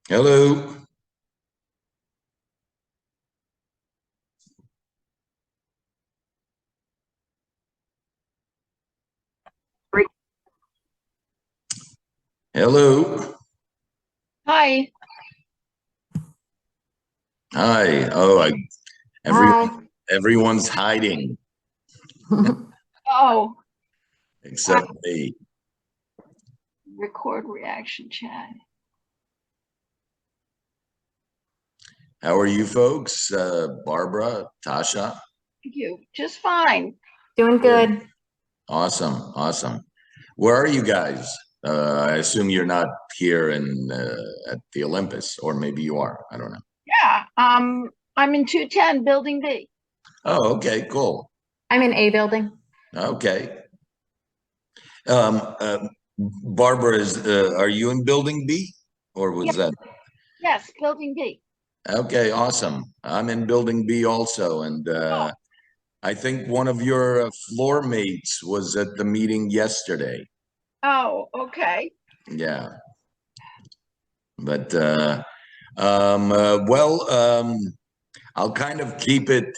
Hello. Hello. Hi. Hi. Oh, everyone's hiding Oh, except me. record reaction chat. How are you folks? Barbara, Tasha? Thank you. Just fine. Doing good. Awesome. Awesome. Where are you guys? I assume you're not here at the Olympus, or maybe you are. I don't know. Yeah. I'm in 210 Building B. Oh, okay, cool. I'm in A building. Okay. Barbara, are you in Building B, or was that? Yes, Building B. Okay, awesome. I'm in Building B also, and I think one of your floor mates was at the meeting yesterday. Oh, okay. Yeah. But well, I'll kind of keep it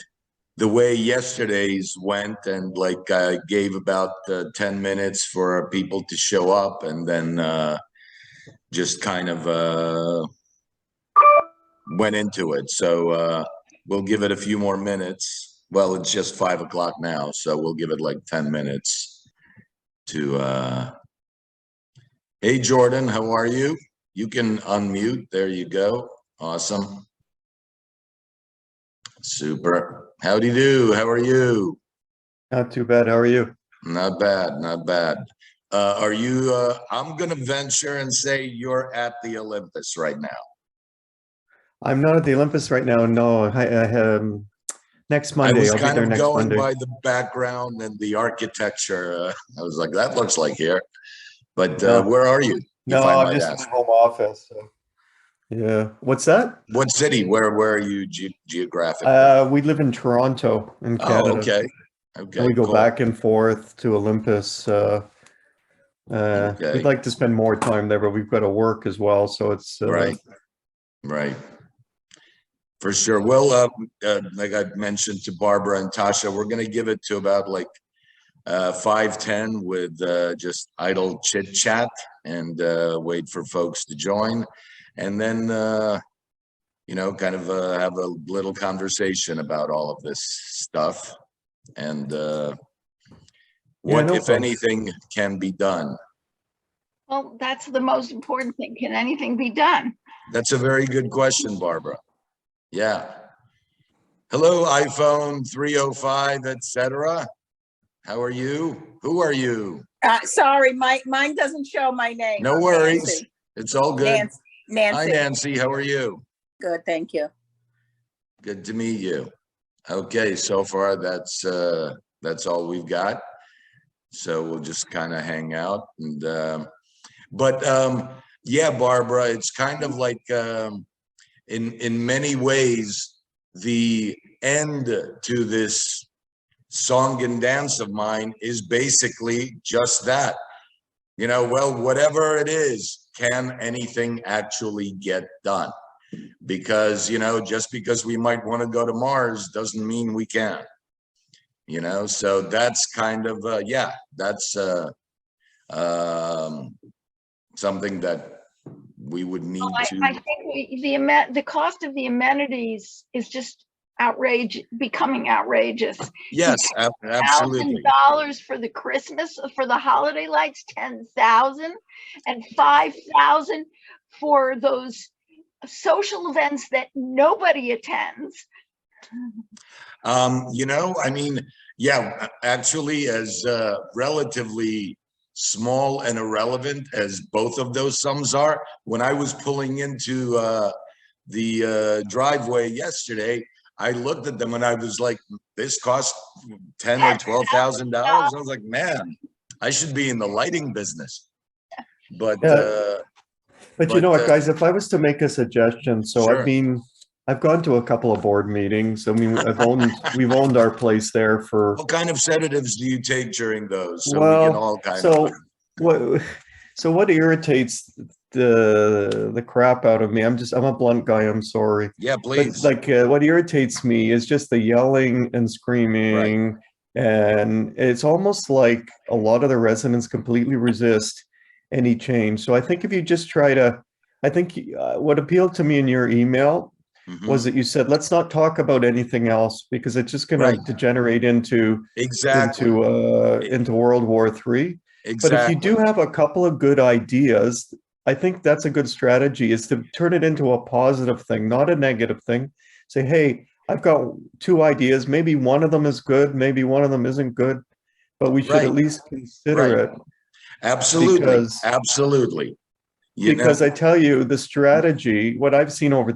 the way yesterday's went, and like I gave about 10 minutes for people to show up, and then just kind of went into it. So we'll give it a few more minutes. Well, it's just 5 o'clock now, so we'll give it like 10 minutes to hey Jordan, how are you? You can unmute. There you go. Awesome. Super. Howdy do. How are you? Not too bad. How are you? Not bad, not bad. Are you I'm gonna venture and say you're at the Olympus right now. I'm not at the Olympus right now. No, next Monday. I was I'll be kind there of next going Monday. by the background and the architecture. I was like, that looks like here. But No. where are you? No, if I I'm might just in ask? my home office. So. Yeah. What's that? What city? Where are you geographically? We live in Toronto in Oh, Canada. okay. Okay. And we go cool. back and forth to Olympus. Okay. We'd like to spend more time there, but we've got to work as well. So it's Right. Right. For sure. Well, like I mentioned to Barbara and Tasha, we're going to give it to about like 5:10 with just idle chit chat and wait for folks to join, and then you know, kind of have a little conversation about all of this stuff and what, no if problem. anything, can be done. Well, that's the most important thing. Can anything be done? That's a very good question, Barbara. Yeah. Hello, iPhone 305, etc. How are you? Who are you? Sorry, mine doesn't show my name. No worries. Nancy. It's all good. Nancy. Hi, Nancy. How are you? Good, thank you. Good to meet you. Okay, so far that's all we've got. So we'll just kind of hang out and yeah, Barbara, it's kind of like in many ways the end to this song and dance of mine is basically just that. You know, well, whatever it is, can anything actually get done? Because, you know, just because we might want to go to Mars doesn't mean we can. You know, so that's kind of yeah, that's something that we would need to. I think the cost of the amenities is just becoming outrageous. Yes, absolutely. $1,000 for the Christmas, for the holiday lights, 10,000, and 5,000 for those social events that nobody attends. You know, I mean, yeah, actually, as relatively small and irrelevant as both of those sums are, when I was pulling into the driveway yesterday, I looked at them and I was like, this cost $10,000 or $12,000. I was like, man, I should be in the lighting business. But But you know what, guys, if I was to make a suggestion, so sure. I've been I've gone to a couple of board meetings. I mean, we've owned our place there for, What kind of sedatives do you take during those? So we can well, all kind so of, what, so what irritates the crap out of me? I'm a blunt guy, I'm sorry. yeah, But please. like, what irritates me is just the yelling and screaming. And it's almost like a lot of the residents completely resist any change. So I think if you just try to, I think what appealed to me in your email Mhm. was that you said, let's not talk about anything else because it's just going Right. to degenerate Exactly, into World War III. But if you do exactly. have a couple of good ideas, I think that's a good strategy, is to turn it into a positive thing, not a negative thing. Say, hey, I've got two ideas. Maybe one of them is good, maybe one of them isn't good, but we should Right, at least consider right. it Absolutely, because absolutely. You know, I tell you, the strategy, what I've seen over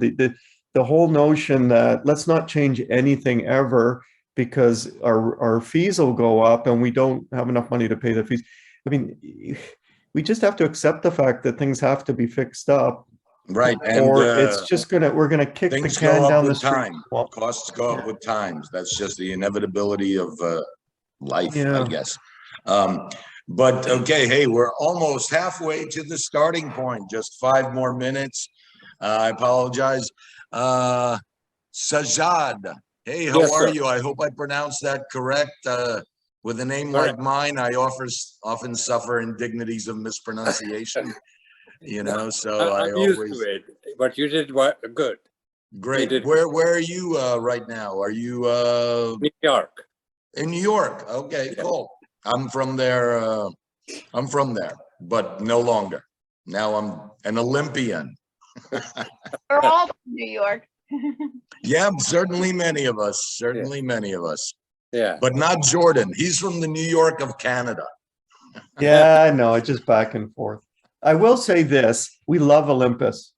the whole notion that let's not change anything ever because our fees will go up and we don't have enough money to pay the fees. I mean, we just have to accept the fact that things have to be fixed up, right, and or it's just we're gonna kick the things go can up down the with street. time. Costs go up with times. That's just the inevitability of life, I Yeah. guess. But okay, hey, we're almost halfway to the starting point. Just 5 more minutes. I apologize. Sajad, hey, how Yes, are sir. you? I hope I pronounced that correct. With a name like Correct. mine, I often suffer indignities of mispronunciation. You know, so I I'm used to always it, but you did good. great. did Where are you right now? Are you New York. in New York? Okay, Yeah. cool. I'm from there. I'm from there, but no longer. Now I'm an Olympian. We're all from New York. Yeah, certainly many of us. Yeah. Certainly many of us. Yeah. But not Jordan. He's from the New York of Canada. Yeah, I know, it's just back and forth. I will say this, we love Olympus.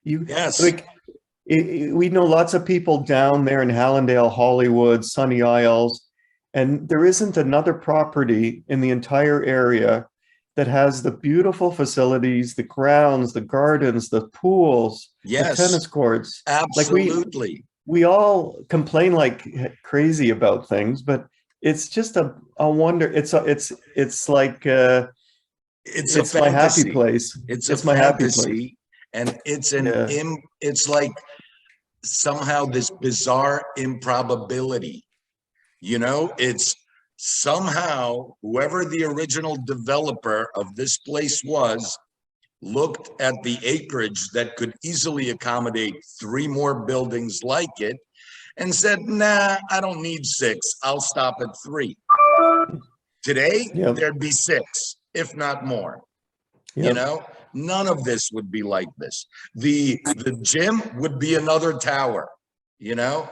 You Yes. like we know lots of people down there in Hallandale, Hollywood, Sunny Isles, and there isn't another property in the entire area that has the beautiful facilities, the grounds, the gardens, the pools, the Yes. tennis courts. Like Absolutely. we all complain like crazy about things, but it's just a wonder. It's like It's a it's my happy fantasy. place. It's a It's my happy place. fantasy, and it's Yeah. it's like somehow this bizarre improbability. You know, it's somehow whoever the original developer of this place was looked at the acreage that could easily accommodate 3 more buildings like it and said, nah, I don't need 6. I'll stop at 3. Today, Yep. there'd be 6, if not more. You Yep. know, none of this would be like this. The gym would be another tower, you know?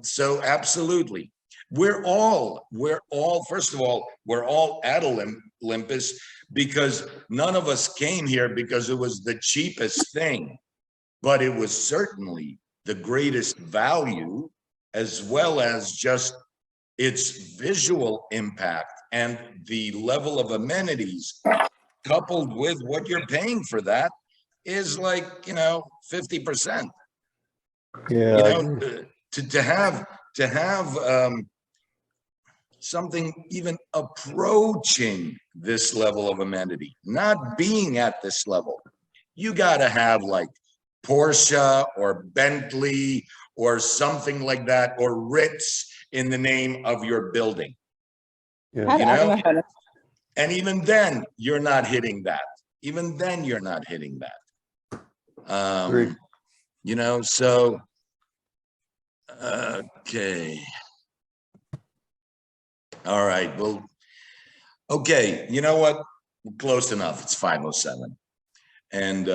So absolutely. We're all, first of all, we're all at Olympus because none of us came here because it was the cheapest thing, but it was certainly the greatest value, as well as just its visual impact and the level of amenities coupled with what you're paying for that is like, 50%. Yeah. I agree. To have something even approaching this level of amenity, not being at this level, you got to have like Porsche or Bentley or something like that, or Ritz in the name of your building. Yeah. You know, and even then you're not hitting that. Even then you're not hitting that. Agree. So okay. All right. Well, okay. You know what? We're close enough. It's 5:07. And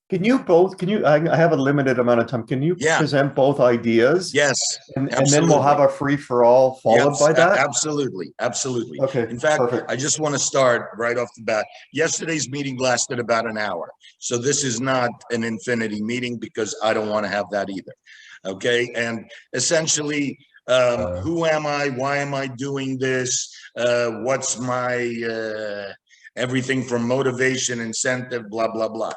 Can you, I have a limited amount of time. Can you Yeah. present both ideas? yes, And then we'll have absolutely. a free for all followed Yes, by that? absolutely, absolutely. Okay, In fact, perfect. I just want to start right off the bat. Yesterday's meeting lasted about an hour. So this is not an infinity meeting because I don't want to have that either. Okay. And essentially, who am I? Why am I doing this? What's my everything from motivation, incentive, blah, blah, blah.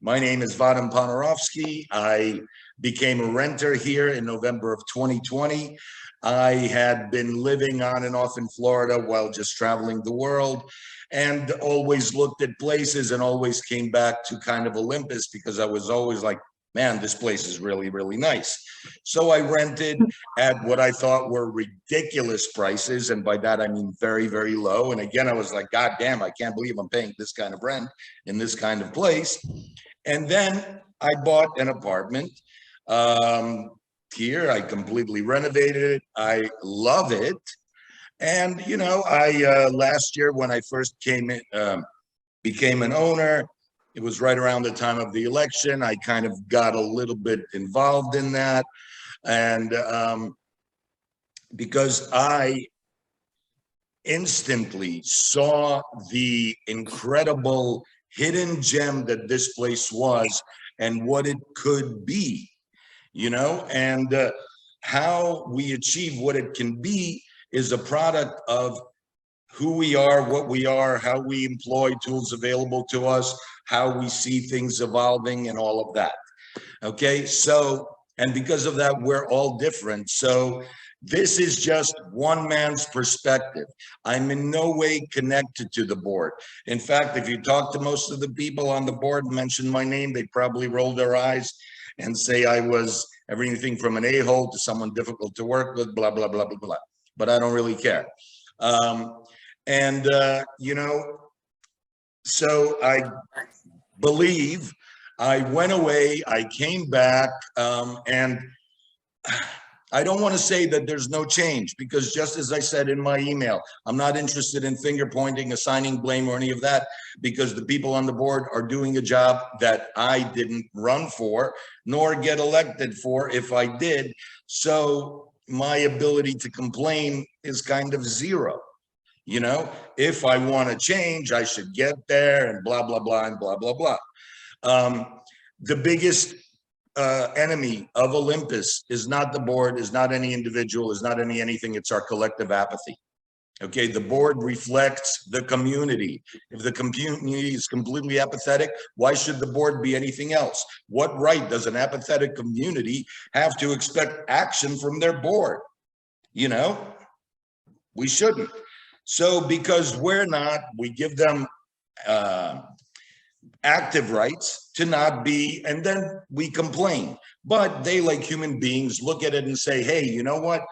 My name is Vadim Ponarovsky. I became a renter here in November of 2020. I had been living on and off in Florida while just traveling the world, and always looked at places and always came back to kind of Olympus because I was always like, man, this place is really, really nice. So I rented at what I thought were ridiculous prices. And by that, I mean very, very low. And again, I was like, God damn, I can't believe I'm paying this kind of rent in this kind of place. And then I bought an apartment here. I completely renovated it. I love it. And, you know, I last year when I first came in, became an owner, it was right around the time of the election. I kind of got a little bit involved in that. And because I instantly saw the incredible hidden gem that this place was and what it could be, you know, and how we achieve what it can be is a product of who we are, what we are, how we employ tools available to us, how we see things evolving and all of that. Okay, so, and because of that, we're all different. So this is just one man's perspective. I'm in no way connected to the board. In fact, if you talk to most of the people on the board and mention my name, they probably roll their eyes and say I was everything from an a-hole to someone difficult to work with, blah, blah, blah, blah, blah. But I don't really care. You know, so I believe I went away, I came back, and I don't want to say that there's no change, because just as I said in my email, I'm not interested in finger pointing, assigning blame or any of that, because the people on the board are doing a job that I didn't run for, nor get elected for if I did. So my ability to complain is kind of zero. You know, if I want to change, I should get there and blah, blah, blah, and blah, blah, blah. The biggest enemy of Olympus is not the board, is not any individual, is not anything. It's our collective apathy. Okay, the board reflects the community. If the community is completely apathetic, why should the board be anything else? What right does an apathetic community have to expect action from their board? You know, we shouldn't. So because we're not, we give them active rights to not be, and then we complain. But they, like human beings, look at it and say, hey, you know what?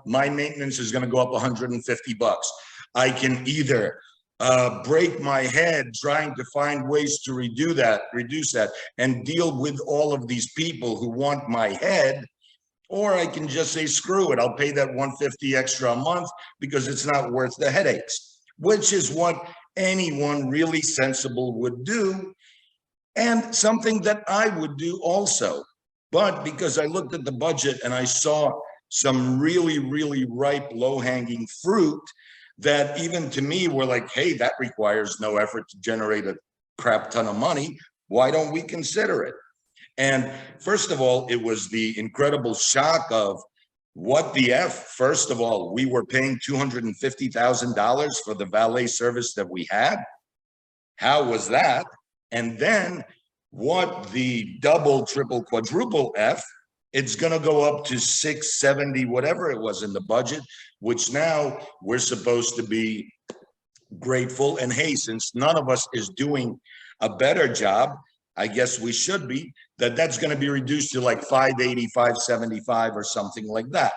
My maintenance is going to go up 150 bucks. I can either break my head trying to find ways to reduce that and deal with all of these people who want my head, or I can just say, screw it, I'll pay that 150 extra a month because it's not worth the headaches, which is what anyone really sensible would do, and something that I would do also. But because I looked at the budget and I saw some really, really ripe, low-hanging fruit that even to me were like, hey, that requires no effort to generate a crap ton of money. Why don't we consider it? And first of all, it was the incredible shock of what the F. First of all, we were paying $250,000 for the valet service that we had. How was that? And then what the double, triple, quadruple F, it's going to go up to 670, whatever it was in the budget, which now we're supposed to be grateful. And hey, since none of us is doing a better job, I guess we should be, that's going to be reduced to like 580, 575 or something like that.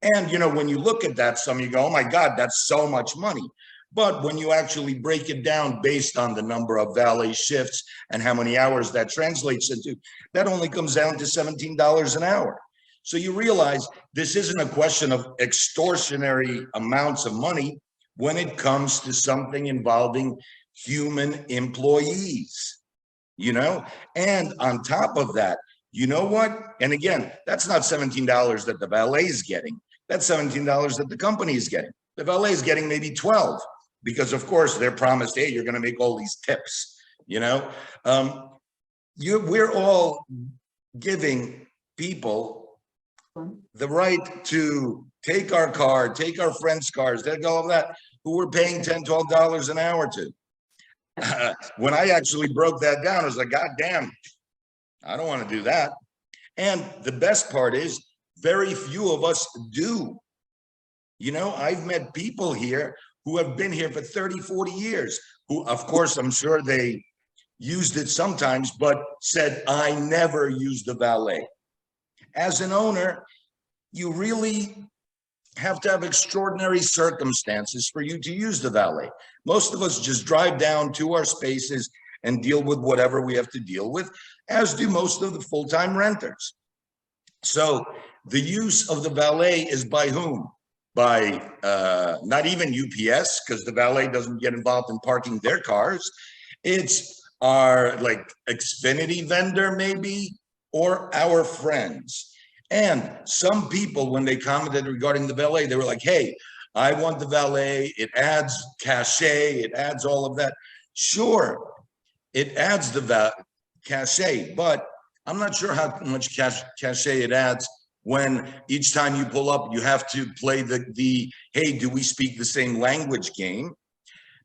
And, you know, when you look at that, some you go, oh my God, that's so much money. But when you actually break it down based on the number of valet shifts and how many hours that translates into, that only comes down to $17 an hour. So you realize this isn't a question of extortionary amounts of money when it comes to something involving human employees. You know, and on top of that, you know what? And again, that's not $17 that the valet is getting. That's $17 that the company is getting. The valet is getting maybe 12 because, of course, they're promised, hey, you're going to make all these tips. You know, we're all giving people the right to take our car, take our friends' cars, take all of that, who we're paying $10, $12 an hour to. When I actually broke that down, I was like, God damn, I don't want to do that. And the best part is very few of us do. You know, I've met people here who have been here for 30, 40 years, who, of course, I'm sure they used it sometimes, but said, I never used the valet. As an owner, you really have to have extraordinary circumstances for you to use the valet. Most of us just drive down to our spaces and deal with whatever we have to deal with, as do most of the full-time renters. So the use of the valet is by whom? By not even UPS, because the valet doesn't get involved in parking their cars. It's our like Xfinity vendor maybe, or our friends. And some people, when they commented regarding the valet, they were like, hey, I want the valet. It adds cachet. It adds all of that. Sure, it adds the cachet, but I'm not sure how much cachet it adds when each time you pull up, you have to play the hey, do we speak the same language game?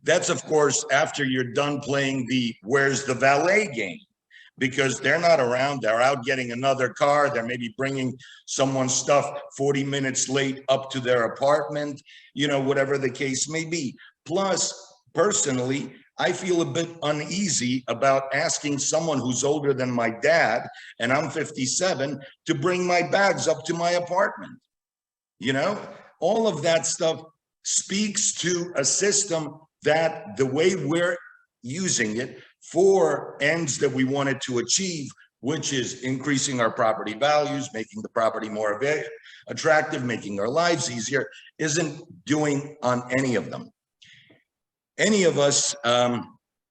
That's, of course, after you're done playing the where's the valet game, because they're not around. They're out getting another car. They're maybe bringing someone's stuff 40 minutes late up to their apartment, you know, whatever the case may be. Plus, personally, I feel a bit uneasy about asking someone who's older than my dad, and I'm 57, to bring my bags up to my apartment. You know, all of that stuff speaks to a system that the way we're using it for ends that we wanted to achieve, which is increasing our property values, making the property more attractive, making our lives easier, isn't doing on any of them. Any of us,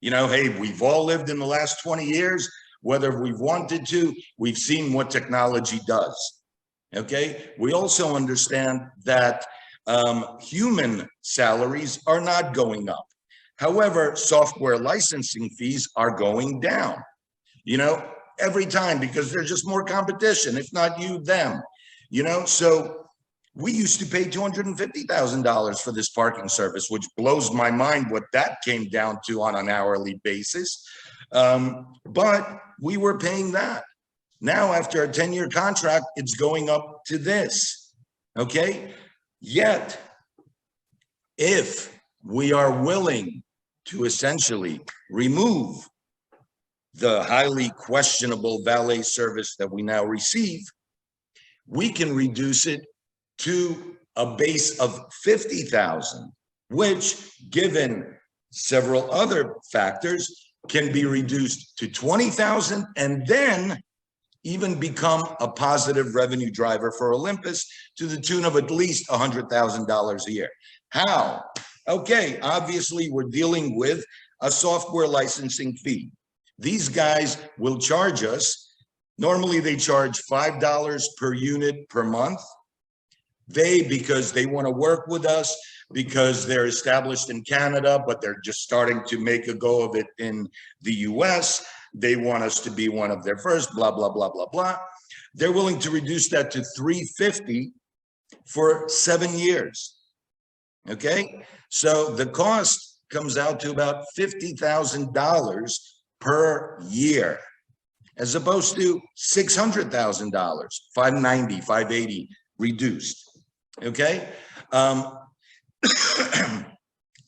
you know, hey, we've all lived in the last 20 years, whether we've wanted to, we've seen what technology does, okay? We also understand that human salaries are not going up. However, software licensing fees are going down, you know, every time, because there's just more competition, if not you, them, you know? So we used to pay $250,000 for this parking service, which blows my mind what that came down to on an hourly basis. But we were paying that. Now, after a 10-year contract, it's going up to this, okay? Yet, if we are willing to essentially remove the highly questionable valet service that we now receive, we can reduce it to a base of 50,000, which, given several other factors, can be reduced to 20,000 and then even become a positive revenue driver for Olympus to the tune of at least $100,000 a year. How? Okay, obviously we're dealing with a software licensing fee. These guys will charge us, normally they charge $5 per unit per month. Because they want to work with us, because they're established in Canada, but they're just starting to make a go of it in the US. They want us to be one of their first, blah, blah, blah, blah, blah. They're willing to reduce that to $350 for 7 years. Okay, so the cost comes out to about $50,000 per year, as opposed to $600,000, $590, $580 reduced. Okay.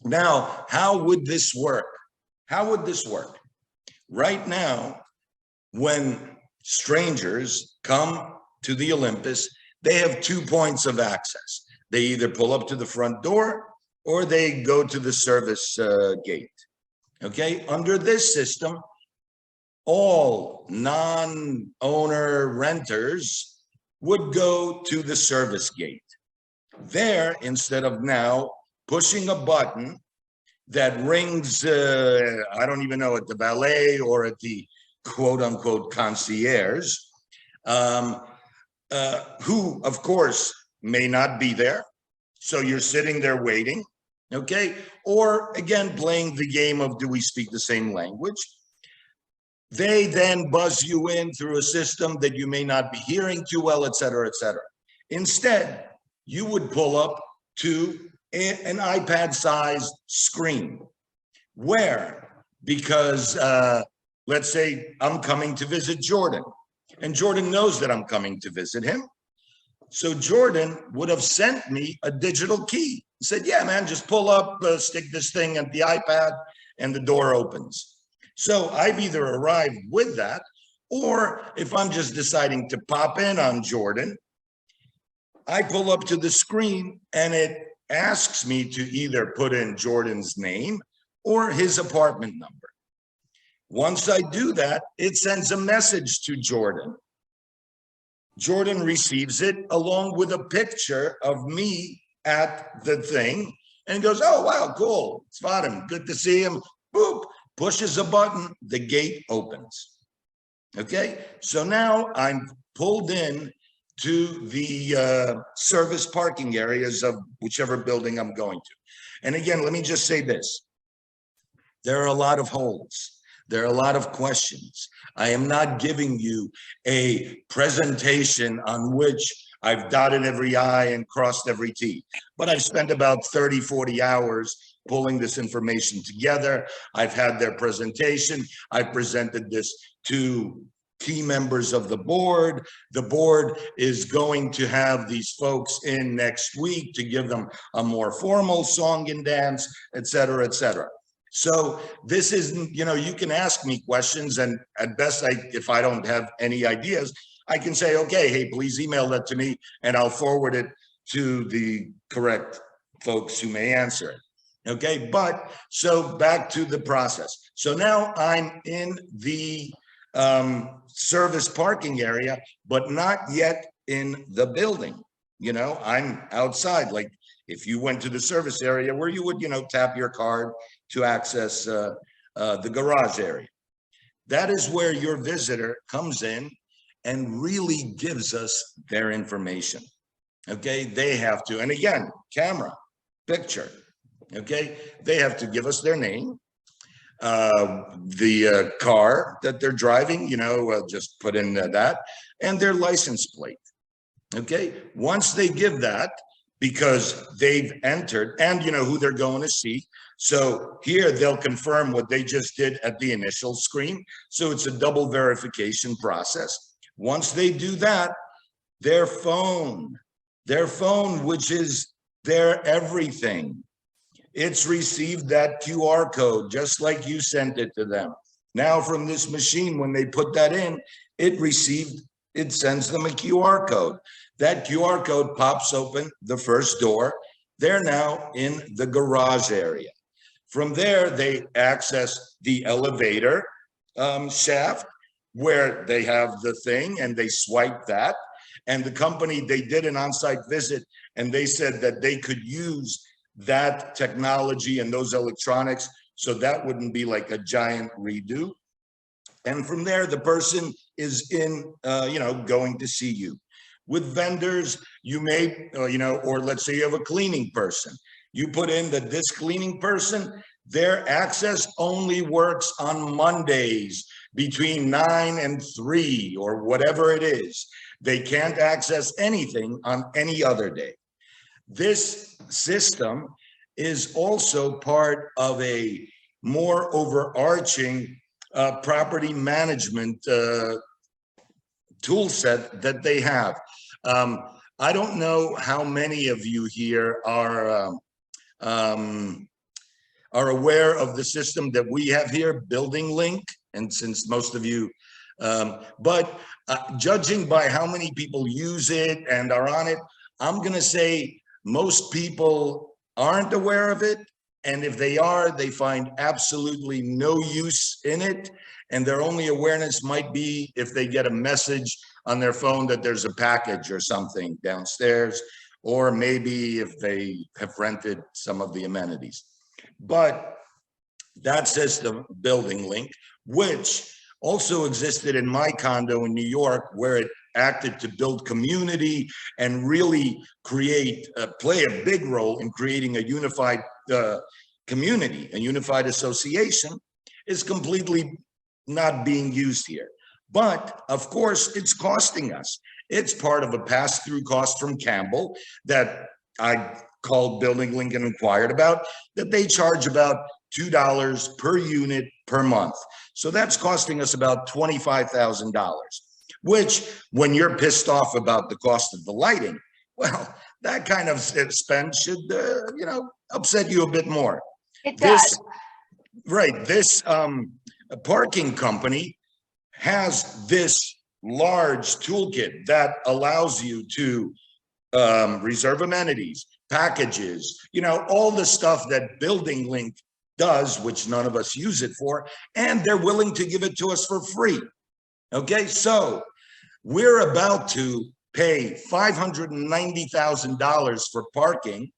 Now, how would this work? How would this work? Right now, when strangers come to the Olympus, they have 2 points of access. They either pull up to the front door or they go to the service gate. Okay. Under this system, all non-owner renters would go to the service gate. There, instead of now pushing a button that rings, I don't even know, at the valet or at the quote unquote concierge, who of course may not be there. So you're sitting there waiting, okay? Or again, playing the game of do we speak the same language? They then buzz you in through a system that you may not be hearing too well, et cetera, et cetera. Instead, you would pull up to an iPad-sized screen where because let's say I'm coming to visit Jordan, and Jordan knows that I'm coming to visit him. So Jordan would have sent me a digital key. He said, yeah, man, just pull up, stick this thing at the iPad, and the door opens. So I've either arrived with that, or if I'm just deciding to pop in on Jordan, I pull up to the screen and it asks me to either put in Jordan's name or his apartment number. Once I do that, it sends a message to Jordan. Jordan receives it along with a picture of me at the thing and goes, oh, wow, cool. Spot him. Good to see him. Boop, pushes a button. The gate opens. Okay, so now I'm pulled in to the service parking areas of whichever building I'm going to. And again, let me just say this. There are a lot of holes. There are a lot of questions. I am not giving you a presentation on which I've dotted every I and crossed every T, but I've spent about 30, 40 hours pulling this information together. I've had their presentation. I've presented this to key members of the board. The board is going to have these folks in next week to give them a more formal song and dance, et cetera, et cetera. So this isn't, you know, you can ask me questions, and at best, if I don't have any ideas, I can say, okay, hey, please email that to me and I'll forward it to the correct folks who may answer it. Okay, but so back to the process. So now I'm in the service parking area, but not yet in the building. You know, I'm outside. Like if you went to the service area where you would, you know, tap your card to access the garage area. That is where your visitor comes in and really gives us their information. Okay, they have to, and again, camera, picture. Okay, they have to give us their name, the car that they're driving, you know, just put in that, and their license plate. Okay, once they give that, because they've entered, and you know who they're going to see. So here they'll confirm what they just did at the initial screen. So it's a double verification process. Once they do that, their phone, which is their everything, it's received that QR code, just like you sent it to them. Now from this machine, when they put that in, it sends them a QR code. That QR code pops open the first door. They're now in the garage area. From there, they access the elevator shaft where they have the thing and they swipe that. And the company, they did an on-site visit and they said that they could use that technology and those electronics, so that wouldn't be like a giant redo. And from there, the person is in, you know, going to see you. With vendors, you may, you know, or let's say you have a cleaning person. You put in that this cleaning person, their access only works on Mondays between 9 and 3 or whatever it is. They can't access anything on any other day. This system is also part of a more overarching property management tool set that they have. I don't know how many of you here are aware of the system that we have here, Building Link, and since most of you, but judging by how many people use it and are on it, I'm gonna say most people aren't aware of it. And if they are, they find absolutely no use in it. And their only awareness might be if they get a message on their phone that there's a package or something downstairs, or maybe if they have rented some of the amenities. But that system, Building Link, which also existed in my condo in New York, where it acted to build community and really create, play a big role in creating a unified community, a unified association, is completely not being used here. But of course, it's costing us. It's part of a pass-through cost from Campbell that I called Building Link and inquired about, that they charge about $2 per unit per month. So that's costing us about $25,000, which when you're pissed off about the cost of the lighting, well, that kind of spend should, upset you a bit more. It does. This parking company has this large toolkit that allows you to reserve amenities, packages, all the stuff that Building Link does, which none of us use it for, and they're willing to give it to us for free. Okay, so we're about to pay $590,000 for parking,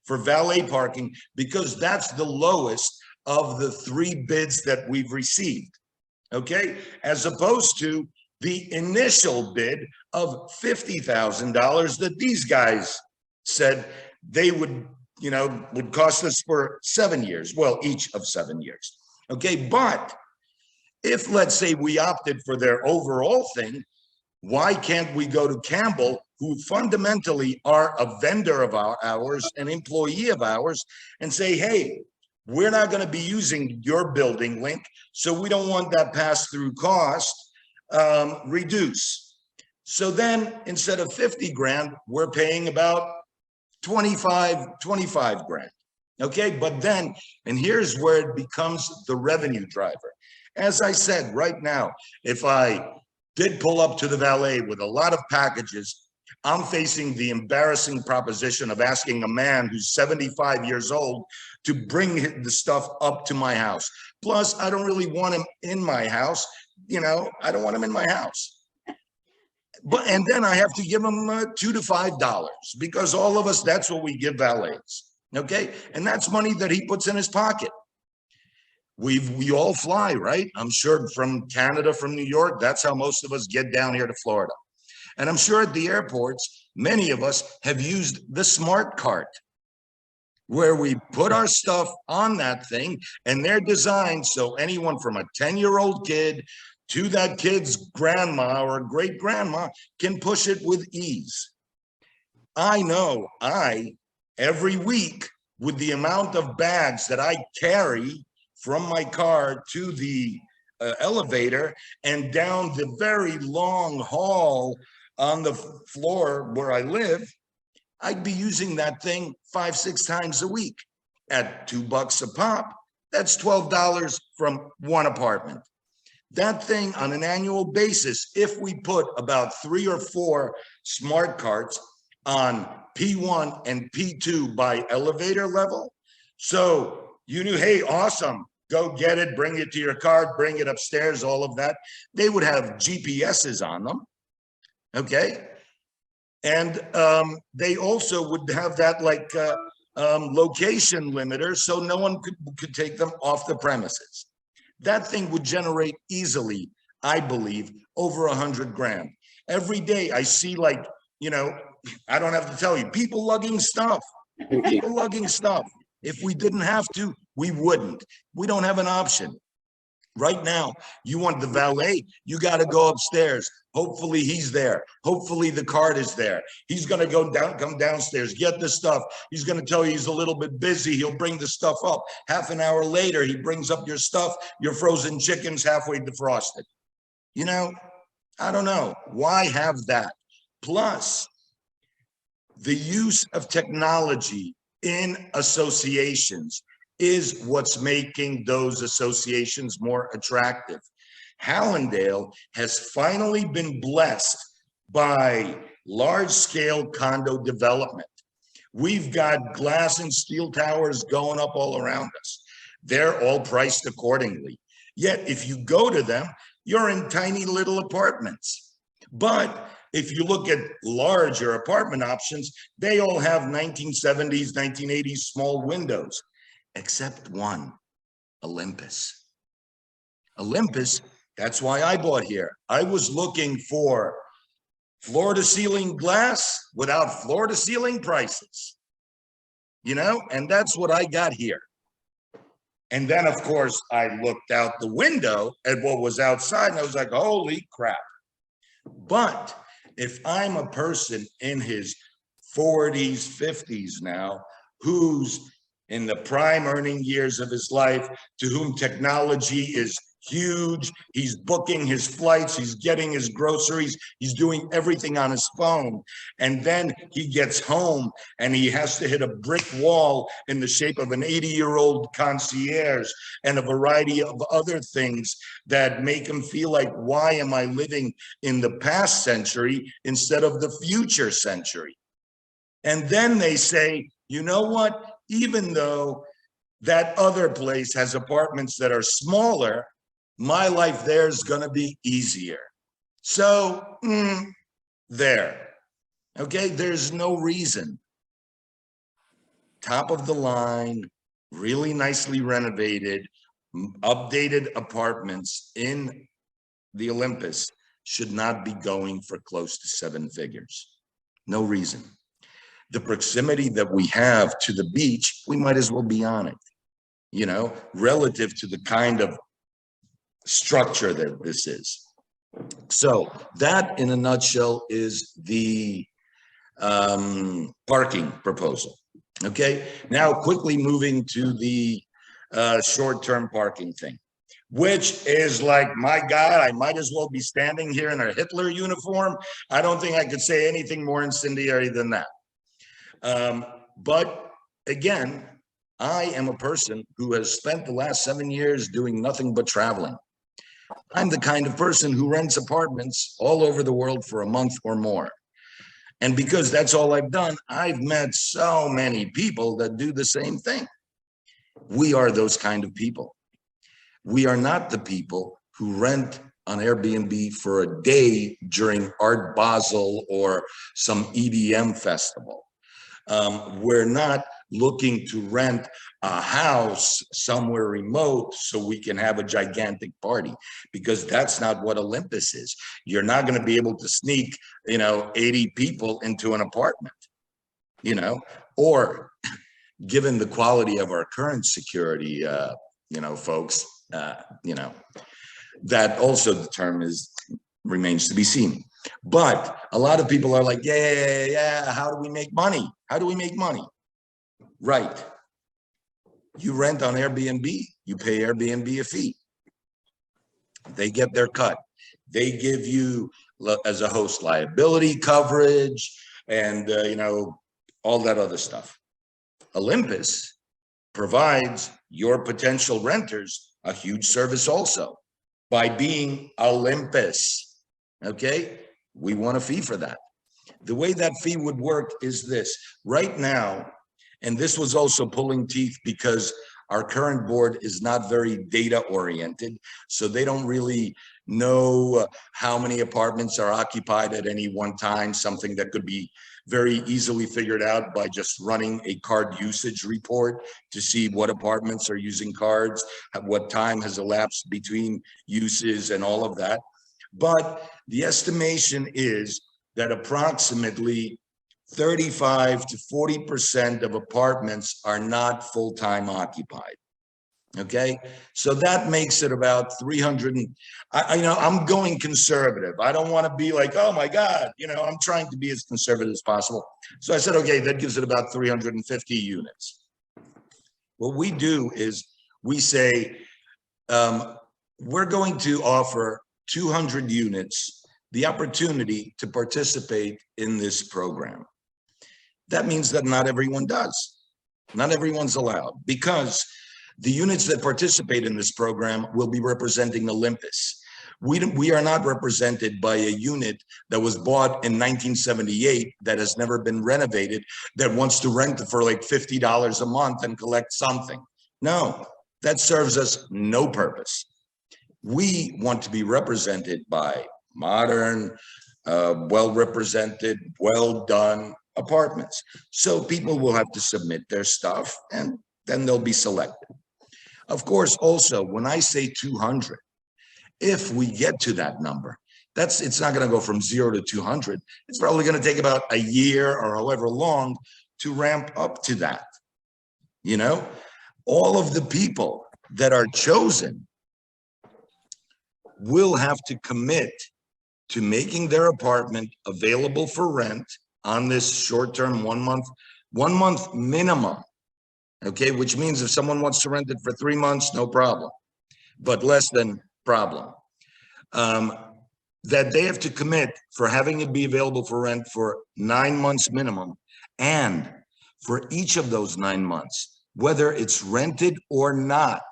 for valet parking, because that's the lowest of the 3 bids that we've received. Okay, as opposed to the initial bid of $50,000 that these guys said they would cost us for 7 years. Well, each of 7 years. Okay, but if, let's say, we opted for their overall thing, why can't we go to Campbell, who fundamentally are a vendor of ours, an employee of ours, and say, hey, we're not going to be using your Building Link, so we don't want that pass-through cost, reduce. So then instead of 50 grand, we're paying about 25 grand. Okay, but then, and here's where it becomes the revenue driver. As I said, right now, if I did pull up to the valet with a lot of packages, I'm facing the embarrassing proposition of asking a man who's 75 years old to bring the stuff up to my house. Plus, I don't really want him in my house. I don't want him in my house. And then I have to give him $2 to $5 because all of us, that's what we give valets. Okay, and that's money that he puts in his pocket. We all fly, right? I'm sure from Canada, from New York, that's how most of us get down here to Florida. And I'm sure at the airports, many of us have used the smart cart, where we put our stuff on that thing, and they're designed so anyone from a 10-year-old kid to that kid's grandma or great grandma can push it with ease. I know every week, with the amount of bags that I carry from my car to the elevator and down the very long hall on the floor where I live, I'd be using that thing 5-6 times a week at $2 a pop. That's $12 from one apartment. That thing on an annual basis, if we put about 3 or 4 smart carts on P1 and P2 by elevator level, so you knew, hey, awesome, go get it, bring it to your car, bring it upstairs, all of that. They would have GPSs on them. Okay, and they also would have that location limiter, so no one could take them off the premises. That thing would generate easily, I believe, over 100 grand. Every day I see, I don't have to tell you, people lugging stuff. People lugging stuff. If we didn't have to, we wouldn't. We don't have an option. Right now, you want the valet, you got to go upstairs. Hopefully he's there. Hopefully the cart is there. He's going to come downstairs, get the stuff. He's going to tell you he's a little bit busy. He'll bring the stuff up. Half an hour later, he brings up your stuff. Your frozen chicken's halfway defrosted. I don't know. Why have that? Plus, the use of technology in associations is what's making those associations more attractive. Hallandale has finally been blessed by large-scale condo development. We've got glass and steel towers going up all around us. They're all priced accordingly. Yet, if you go to them, you're in tiny little apartments. But if you look at larger apartment options, they all have 1970s, 1980s small windows. Except one, Olympus. Olympus, that's why I bought here. I was looking for floor-to-ceiling glass without floor-to-ceiling prices, and that's what I got here. And then, of course, I looked out the window at what was outside, and I was like, holy crap. But if I'm a person in his 40s, 50s now, who's in the prime earning years of his life, to whom technology is huge. He's booking his flights, he's getting his groceries, he's doing everything on his phone. And then he gets home and he has to hit a brick wall in the shape of an 80-year-old concierge and a variety of other things that make him feel like, why am I living in the past century instead of the future century? And then they say, you know what? Even though that other place has apartments that are smaller, my life there is going to be easier. So there. Okay, there's no reason. Top of the line, really nicely renovated, updated apartments in the Olympus should not be going for close to 7 figures. No reason. The proximity that we have to the beach, we might as well be on it, you know, relative to the kind of structure that this is. So that in a nutshell is the parking proposal. Okay, now quickly moving to the short-term parking thing, which is like, my God, I might as well be standing here in a Hitler uniform. I don't think I could say anything more incendiary than that. But again, I am a person who has spent the last 7 years doing nothing but traveling. I'm the kind of person who rents apartments all over the world for a month or more. And because that's all I've done, I've met so many people that do the same thing. We are those kind of people. We are not the people who rent on Airbnb for a day during Art Basel or some EDM festival. We're not looking to rent a house somewhere remote so we can have a gigantic party, because that's not what Olympus is. You're not going to be able to sneak, 80 people into an apartment, or given the quality of our current security, folks, that also the term remains to be seen. But a lot of people are like, yeah, how do we make money? How do we make money? Right. You rent on Airbnb, you pay Airbnb a fee. They get their cut. They give you, as a host, liability coverage and, all that other stuff. Olympus provides your potential renters a huge service also by being Olympus. Okay? We want a fee for that. The way that fee would work is this. Right now, and this was also pulling teeth because our current board is not very data oriented, so they don't really know how many apartments are occupied at any one time, something that could be very easily figured out by just running a card usage report to see what apartments are using cards, what time has elapsed between uses and all of that. But the estimation is that approximately 35 to 40% of apartments are not full-time occupied. Okay, so that makes it about 300. I'm going conservative. I don't want to be like, oh my God, I'm trying to be as conservative as possible. So I said, okay, that gives it about 350 units. What we do is we say, we're going to offer 200 units the opportunity to participate in this program. That means that not everyone does. Not everyone's allowed, because the units that participate in this program will be representing Olympus. We are not represented by a unit that was bought in 1978 that has never been renovated, that wants to rent for like $50 a month and collect something. No, that serves us no purpose. We want to be represented by modern, well-represented, well-done apartments. So people will have to submit their stuff and then they'll be selected. Of course, also, when I say 200, if we get to that number, it's not going to go from 0 to 200. It's probably going to take about a year or however long to ramp up to that. All of the people that are chosen will have to commit to making their apartment available for rent on this short-term 1 month minimum Okay, which means if someone wants to rent it for 3 months, no problem, but less than problem. That they have to commit for having it be available for rent for 9 months minimum. And for each of those 9 months, whether it's rented or not,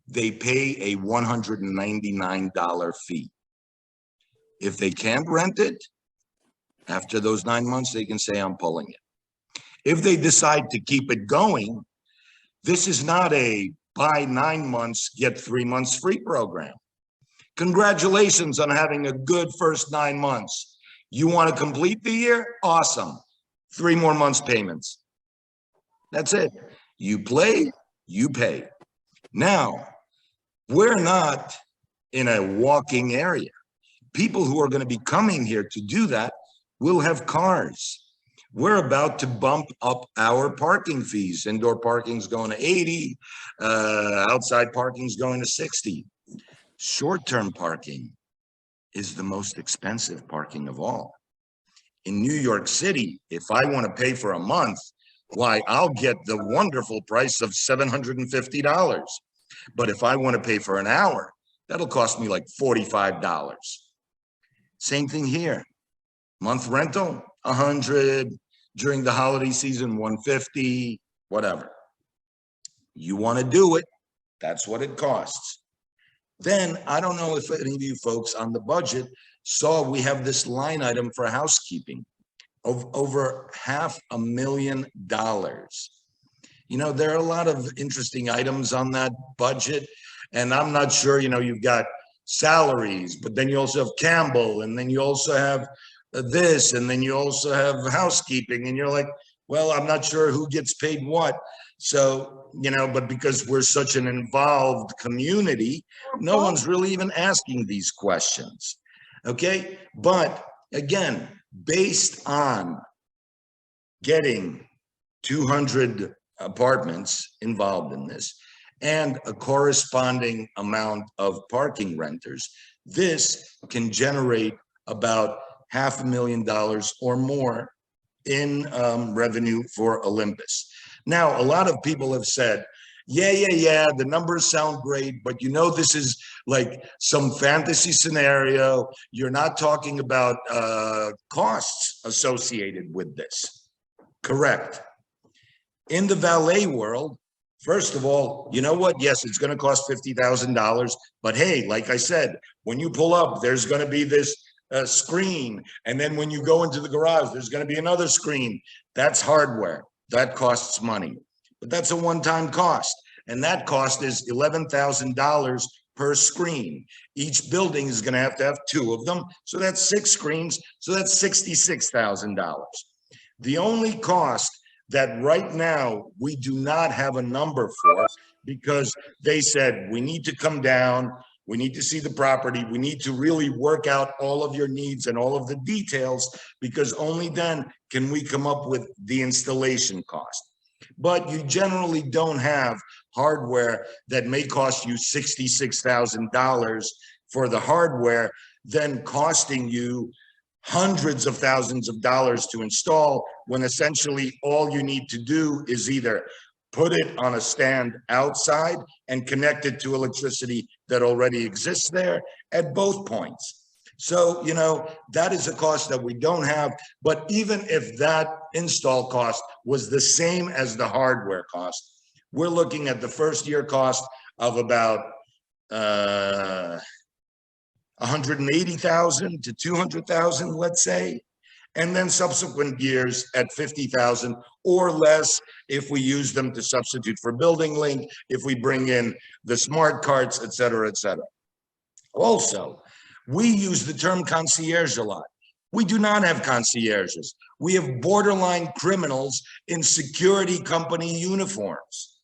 they pay a $199 fee. If they can't rent it, after those 9 months, they can say, I'm pulling it. If they decide to keep it going, this is not a buy 9 months, get 3 months free program. Congratulations on having a good first 9 months. You want to complete the year? Awesome. 3 more months payments. That's it. You play, you pay. Now, we're not in a walking area. People who are going to be coming here to do that will have cars. We're about to bump up our parking fees. Indoor parking's going to 80, outside parking's going to 60. Short-term parking is the most expensive parking of all. In New York City, if I want to pay for a month, why, I'll get the wonderful price of $750. But if I want to pay for an hour, that'll cost me like $45. Same thing here. Month rental, 100. During the holiday season, 150, whatever. You want to do it, that's what it costs. Then, I don't know if any of you folks on the budget saw we have this line item for housekeeping of over $500,000. You know, there are a lot of interesting items on that budget, and I'm not sure, you know, you've got salaries, but then you also have Campbell, and then you also have this, and then you also have housekeeping, and you're like, well, I'm not sure who gets paid what. So, you know, but because we're such an involved community, no one's really even asking these questions. Okay. But again, based on getting 200 apartments involved in this and a corresponding amount of parking renters, this can generate about $500,000 or more in revenue for Olympus. Now, a lot of people have said, yeah, the numbers sound great, but you know, this is like some fantasy scenario. You're not talking about costs associated with this. Correct. In the valet world, first of all, you know what? Yes, it's going to cost $50,000, but hey, like I said, when you pull up, there's going to be this screen, and then when you go into the garage, there's going to be another screen. That's hardware. That costs money, but that's a one-time cost, and that cost is $11,000 per screen. Each building is going to have 2 of them, so that's 6 screens, so that's $66,000. The only cost that right now we do not have a number for, because they said we need to come down, we need to see the property, we need to really work out all of your needs and all of the details, because only then can we come up with the installation cost. But you generally don't have hardware that may cost you $66,000 for the hardware, then costing you hundreds of thousands of dollars to install, when essentially all you need to do is either put it on a stand outside and connect it to electricity that already exists there at both points. So, you know, that is a cost that we don't have. But even if that install cost was the same as the hardware cost, we're looking at the first year cost of about $180,000 to $200,000, let's say, and then subsequent years at $50,000 or less if we use them to substitute for Building Link, if we bring in the smart carts, et cetera, et cetera. Also, we use the term concierge a lot. We do not have concierges. We have borderline criminals in security company uniforms.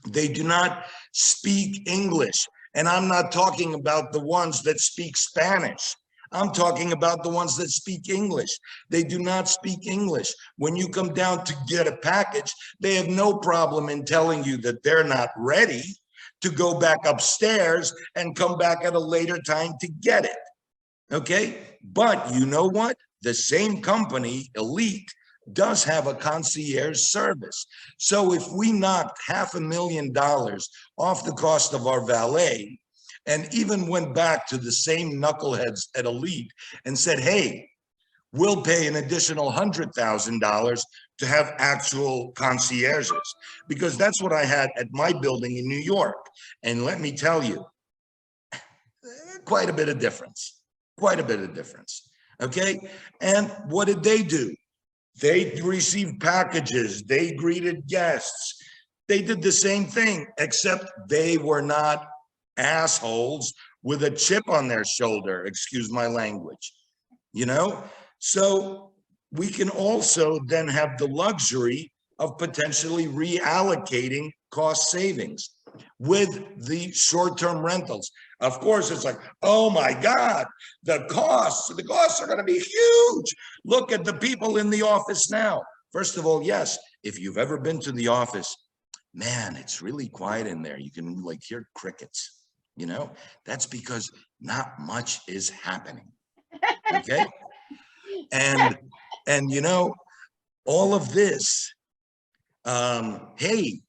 They do not speak English. And I'm not talking about the ones that speak Spanish. I'm talking about the ones that speak English. They do not speak English. When you come down to get a package, they have no problem in telling you that they're not ready to go back upstairs and come back at a later time to get it. Okay? But you know what? The same company, Elite, does have a concierge service. So if we knocked $500,000 off the cost of our valet and even went back to the same knuckleheads at Elite and said, hey, we'll pay an additional $100,000 to have actual concierges, because that's what I had at my building in New York. And let me tell you, quite a bit of difference, okay? And what did they do? They received packages, they greeted guests. They did the same thing, except they were not assholes with a chip on their shoulder, excuse my language, you know? So we can also then have the luxury of potentially reallocating cost savings with the short-term rentals. Of course, it's like, oh my God, the costs are going to be huge. Look at the people in the office now. First of all, yes, if you've ever been to the office, man, it's really quiet in there. You can like hear crickets, you know? That's because not much is happening, okay? And you know, all of this, hey,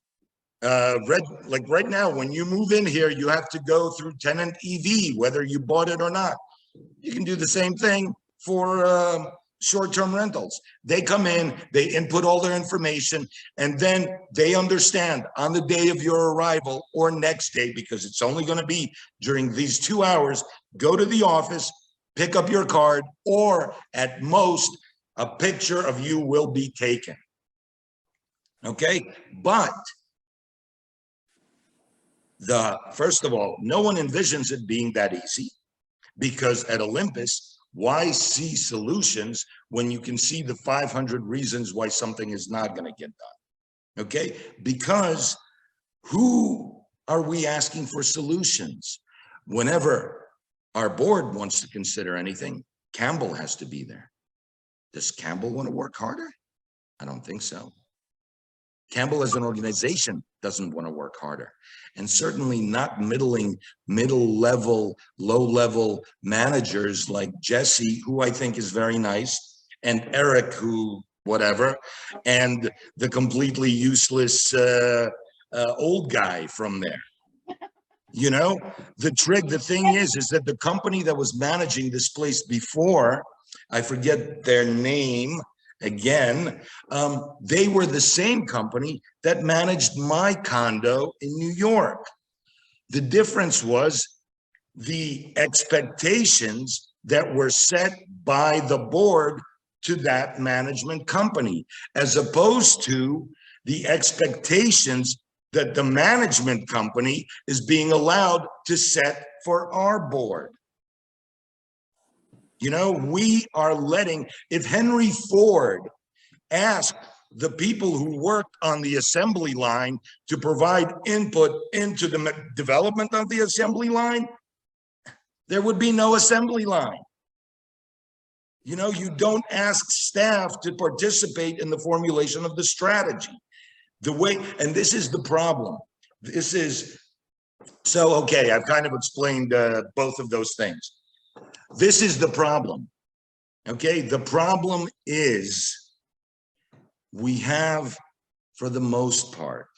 like right now, when you move in here, you have to go through tenant EV, whether you bought it or not. You can do the same thing for short-term rentals. They come in, they input all their information, and then they understand on the day of your arrival or next day, because it's only going to be during these 2 hours, go to the office, pick up your card, or at most, a picture of you will be taken. Okay, but first of all, no one envisions it being that easy, because at Olympus, why see solutions when you can see the 500 reasons why something is not going to get done? Okay, because who are we asking for solutions? Whenever our board wants to consider anything, Campbell has to be there. Does Campbell want to work harder? I don't think so. Campbell as an organization doesn't want to work harder, and certainly not middle-level, low-level managers like Jesse, who I think is very nice, and Eric, who whatever, and the completely useless old guy from there. You know, the thing is that the company that was managing this place before, I forget their name, again, they were the same company that managed my condo in New York. The difference was the expectations that were set by the board to that management company, as opposed to the expectations that the management company is being allowed to set for our board. You know, we are letting, if Henry Ford asked the people who worked on the assembly line to provide input into the development of the assembly line, there would be no assembly line. You know, you don't ask staff to participate in the formulation of the strategy. And this is the problem. Okay, I've kind of explained both of those things. This is the problem, okay? The problem is we have, for the most part,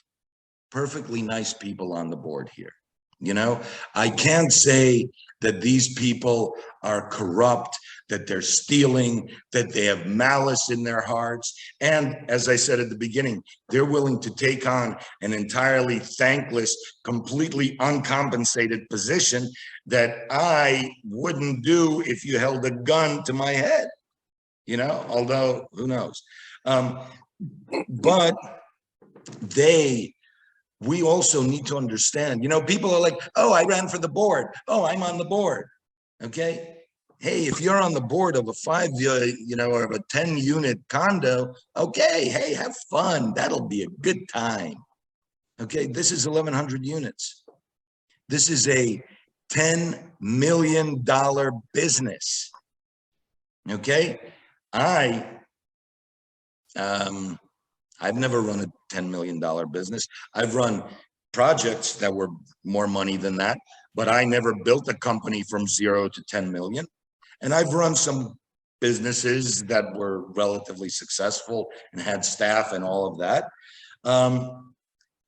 perfectly nice people on the board here. You know, I can't say that these people are corrupt, that they're stealing, that they have malice in their hearts. And as I said at the beginning, they're willing to take on an entirely thankless, completely uncompensated position that I wouldn't do if you held a gun to my head, you know, although who knows. But we also need to understand, you know, people are like, oh, I ran for the board. Oh, I'm on the board. Okay. Hey, if you're on the board of a 5, you know, or of a 10 unit condo, okay. Hey, have fun. That'll be a good time. Okay. This is 1,100 units. This is a $10 million business. Okay. I've never run a $10 million business. I've run projects that were more money than that, but I never built a company from 0 to 10 million. And I've run some businesses that were relatively successful and had staff and all of that.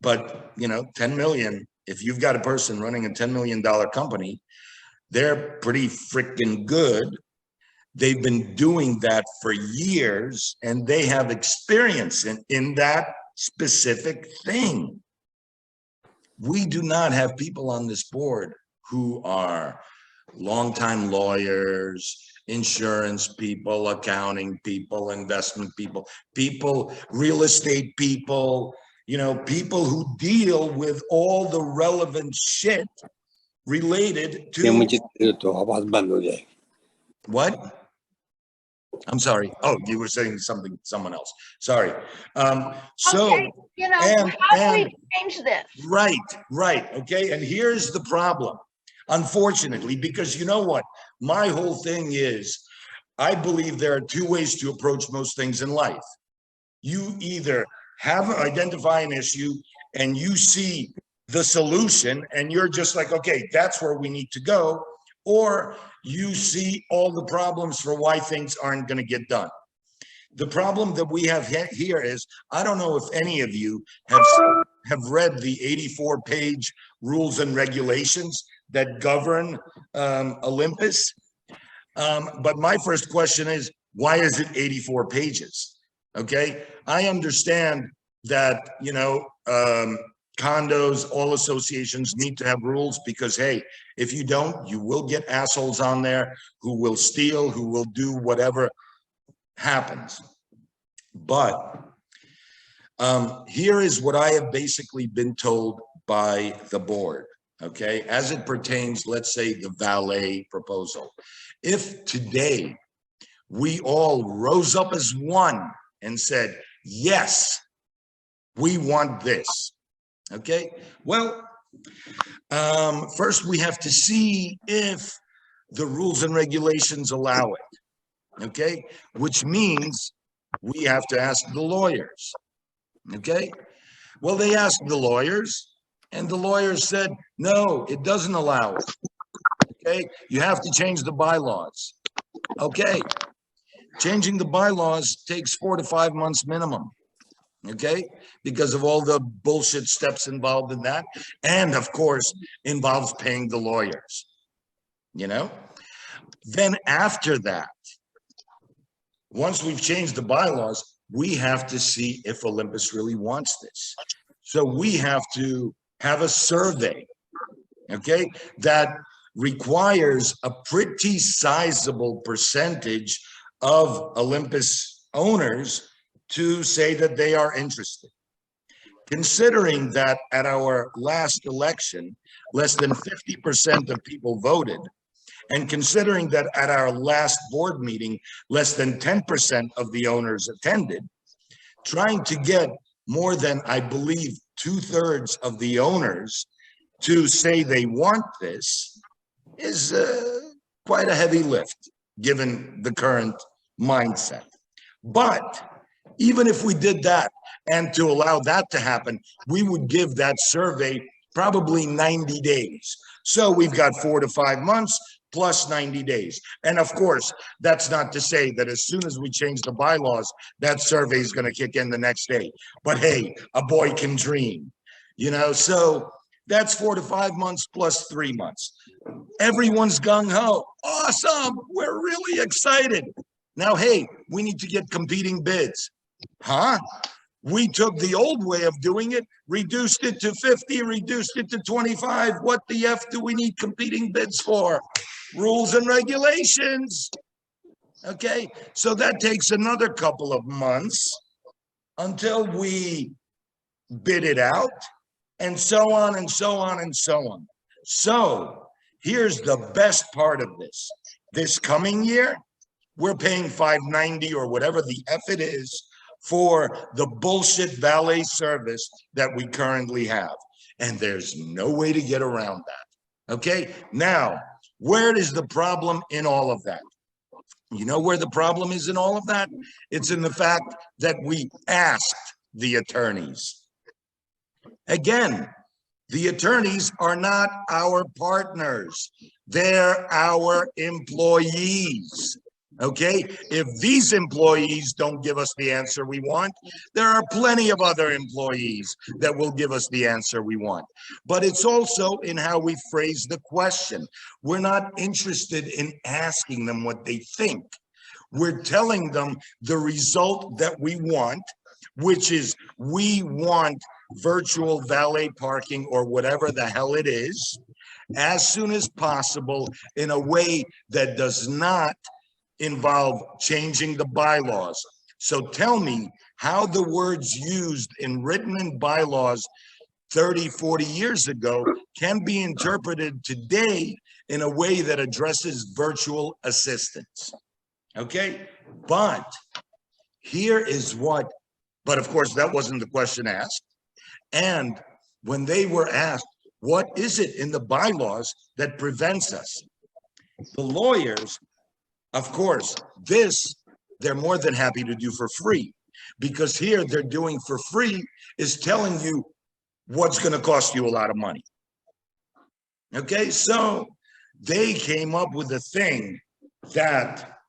But, you know, 10 million, if you've got a person running a $10 million company, they're pretty freaking good. They've been doing that for years and they have experience in that specific thing. We do not have people on this board who are longtime lawyers, insurance people, accounting people, investment people, real estate people, you know, people who deal with all the relevant shit related to what? I'm sorry. Oh, you were saying something, someone else. Sorry. So, Okay, you know, and- how do and- we change this? right. Okay. And here's the problem, unfortunately, because you know what? My whole thing is, I believe there are two ways to approach most things in life. You either identify an issue and you see the solution and you're just like, okay, that's where we need to go. Or you see all the problems for why things aren't going to get done. The problem that we have here is, I don't know if any of you have read the 84-page rules and regulations that govern Olympus. But my first question is, why is it 84 pages? Okay, I understand that, you know, condos, all associations need to have rules because, hey, if you don't, you will get assholes on there who will steal, who will do whatever happens. But here is what I have basically been told by the board, okay, as it pertains, let's say, the valet proposal. If today we all rose up as one and said, yes, we want this. Okay, well, first we have to see if the rules and regulations allow it, okay? Which means we have to ask the lawyers, okay? Well, they asked the lawyers and the lawyers said, no, it doesn't allow it, okay? You have to change the bylaws, okay? Changing the bylaws takes 4 to 5 months minimum. Okay, because of all the bullshit steps involved in that, and of course involves paying the lawyers, you know. Then after that, once we've changed the bylaws, we have to see if Olympus really wants this. So we have to have a survey, okay, that requires a pretty sizable percentage of Olympus owners to say that they are interested. Considering that at our last election, less than 50% of people voted, and considering that at our last board meeting, less than 10% of the owners attended, trying to get more than, I believe, 2/3 of the owners to say they want this is quite a heavy lift, given the current mindset. But even if we did that, and to allow that to happen, we would give that survey probably 90 days. So we've got 4 to 5 months plus 90 days. And of course, that's not to say that as soon as we change the bylaws, that survey is going to kick in the next day. But hey, a boy can dream, you know? So that's 4 to 5 months plus 3 months. Everyone's gung-ho. Awesome. We're really excited. Now, hey, we need to get competing bids. Huh? We took the old way of doing it, reduced it to 50, reduced it to 25. What the F do we need competing bids for? Rules and regulations. Okay, so that takes another couple of months until we bid it out, and so on and so on and so on. So here's the best part of this. This coming year, we're paying $590 or whatever the F it is for the bullshit valet service that we currently have. And there's no way to get around that. Okay, now, where is the problem in all of that? You know where the problem is in all of that? It's in the fact that we asked the attorneys. Again, the attorneys are not our partners. They're our employees. Okay, if these employees don't give us the answer we want, there are plenty of other employees that will give us the answer we want. But it's also in how we phrase the question. We're not interested in asking them what they think. We're telling them the result that we want, which is we want virtual valet parking or whatever the hell it is, as soon as possible in a way that does not involve changing the bylaws. So tell me how the words used in written in bylaws 30, 40 years ago can be interpreted today in a way that addresses virtual assistants. Okay, but here is what, but of course that wasn't the question asked. And when they were asked, what is it in the bylaws that prevents us? The lawyers, of course, they're more than happy to do for free, because here they're doing for free is telling you what's going to cost you a lot of money. Okay, so they came up with a thing that,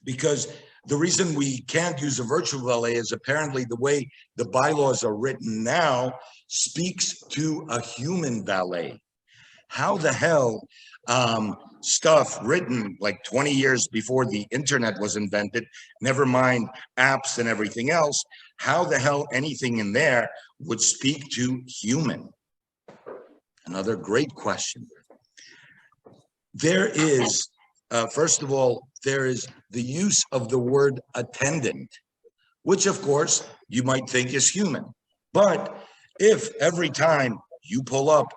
because the reason we can't use a virtual valet is apparently the way the bylaws are written now speaks to a human valet. How the hell stuff written like 20 years before the internet was invented, never mind apps and everything else, how the hell anything in there would speak to human? Another great question. There is, first of all, there is the use of the word attendant, which of course you might think is human. But if every time you pull up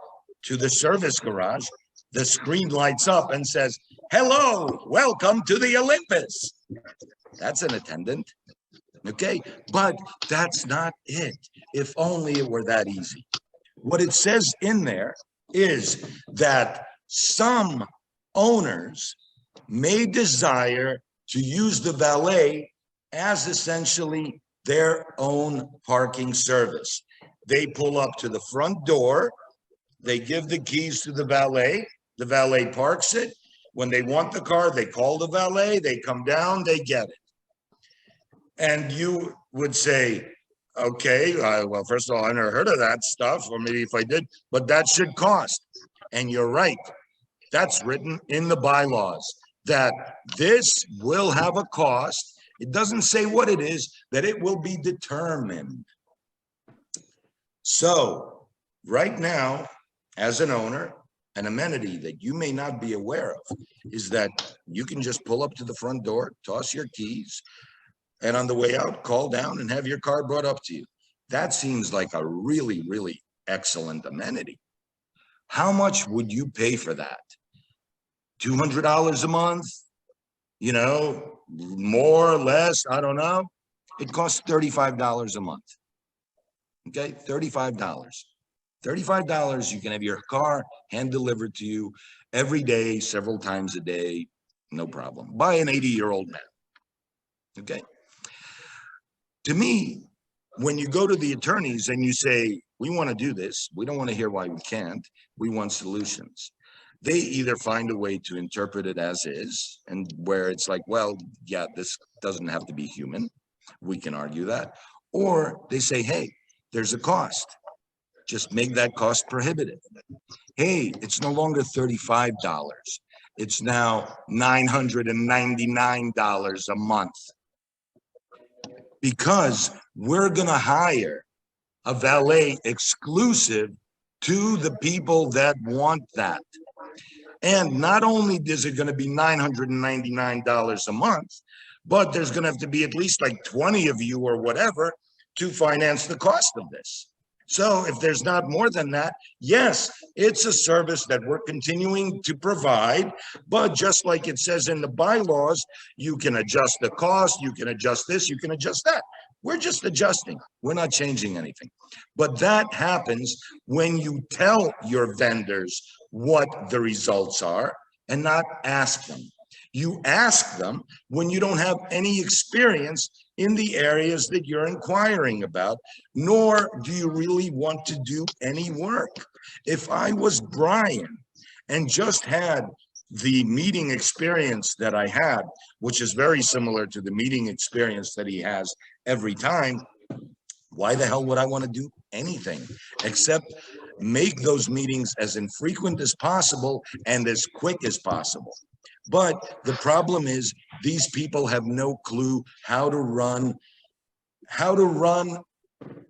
to the service garage, the screen lights up and says, hello, welcome to the Olympus, that's an attendant. Okay, but that's not it. If only it were that easy. What it says in there is that some owners may desire to use the valet as essentially their own parking service. They pull up to the front door, they give the keys to the valet parks it. When they want the car, they call the valet, they come down, they get it. And you would say, okay, well, first of all, I never heard of that stuff, or maybe if I did, but that should cost. And you're right. That's written in the bylaws, that this will have a cost. It doesn't say what it is, that it will be determined. So right now, as an owner, an amenity that you may not be aware of is that you can just pull up to the front door, toss your keys, and on the way out, call down and have your car brought up to you. That seems like a really, really excellent amenity. How much would you pay for that? $200 a month? You know, more or less, I don't know. It costs $35 a month. Okay, $35. $35, you can have your car hand delivered to you every day, several times a day, no problem, by an 80-year-old man. Okay. To me, when you go to the attorneys and you say, we want to do this, we don't want to hear why we can't, we want solutions. They either find a way to interpret it as is, and where it's like, well, yeah, this doesn't have to be human. We can argue that. Or they say, hey, there's a cost. Just make that cost prohibitive. Hey, it's no longer $35. It's now $999 a month. Because we're going to hire a valet exclusive to the people that want that. And not only is it going to be $999 a month, but there's going to have to be at least like 20 of you or whatever to finance the cost of this. So if there's not more than that, yes, it's a service that we're continuing to provide, but just like it says in the bylaws, you can adjust the cost, you can adjust this, you can adjust that. We're just adjusting. We're not changing anything. But that happens when you tell your vendors what the results are and not ask them. You ask them when you don't have any experience in the areas that you're inquiring about, nor do you really want to do any work. If I was Brian and just had the meeting experience that I had, which is very similar to the meeting experience that he has every time, why the hell would I want to do anything except make those meetings as infrequent as possible and as quick as possible? But the problem is these people have no clue how to run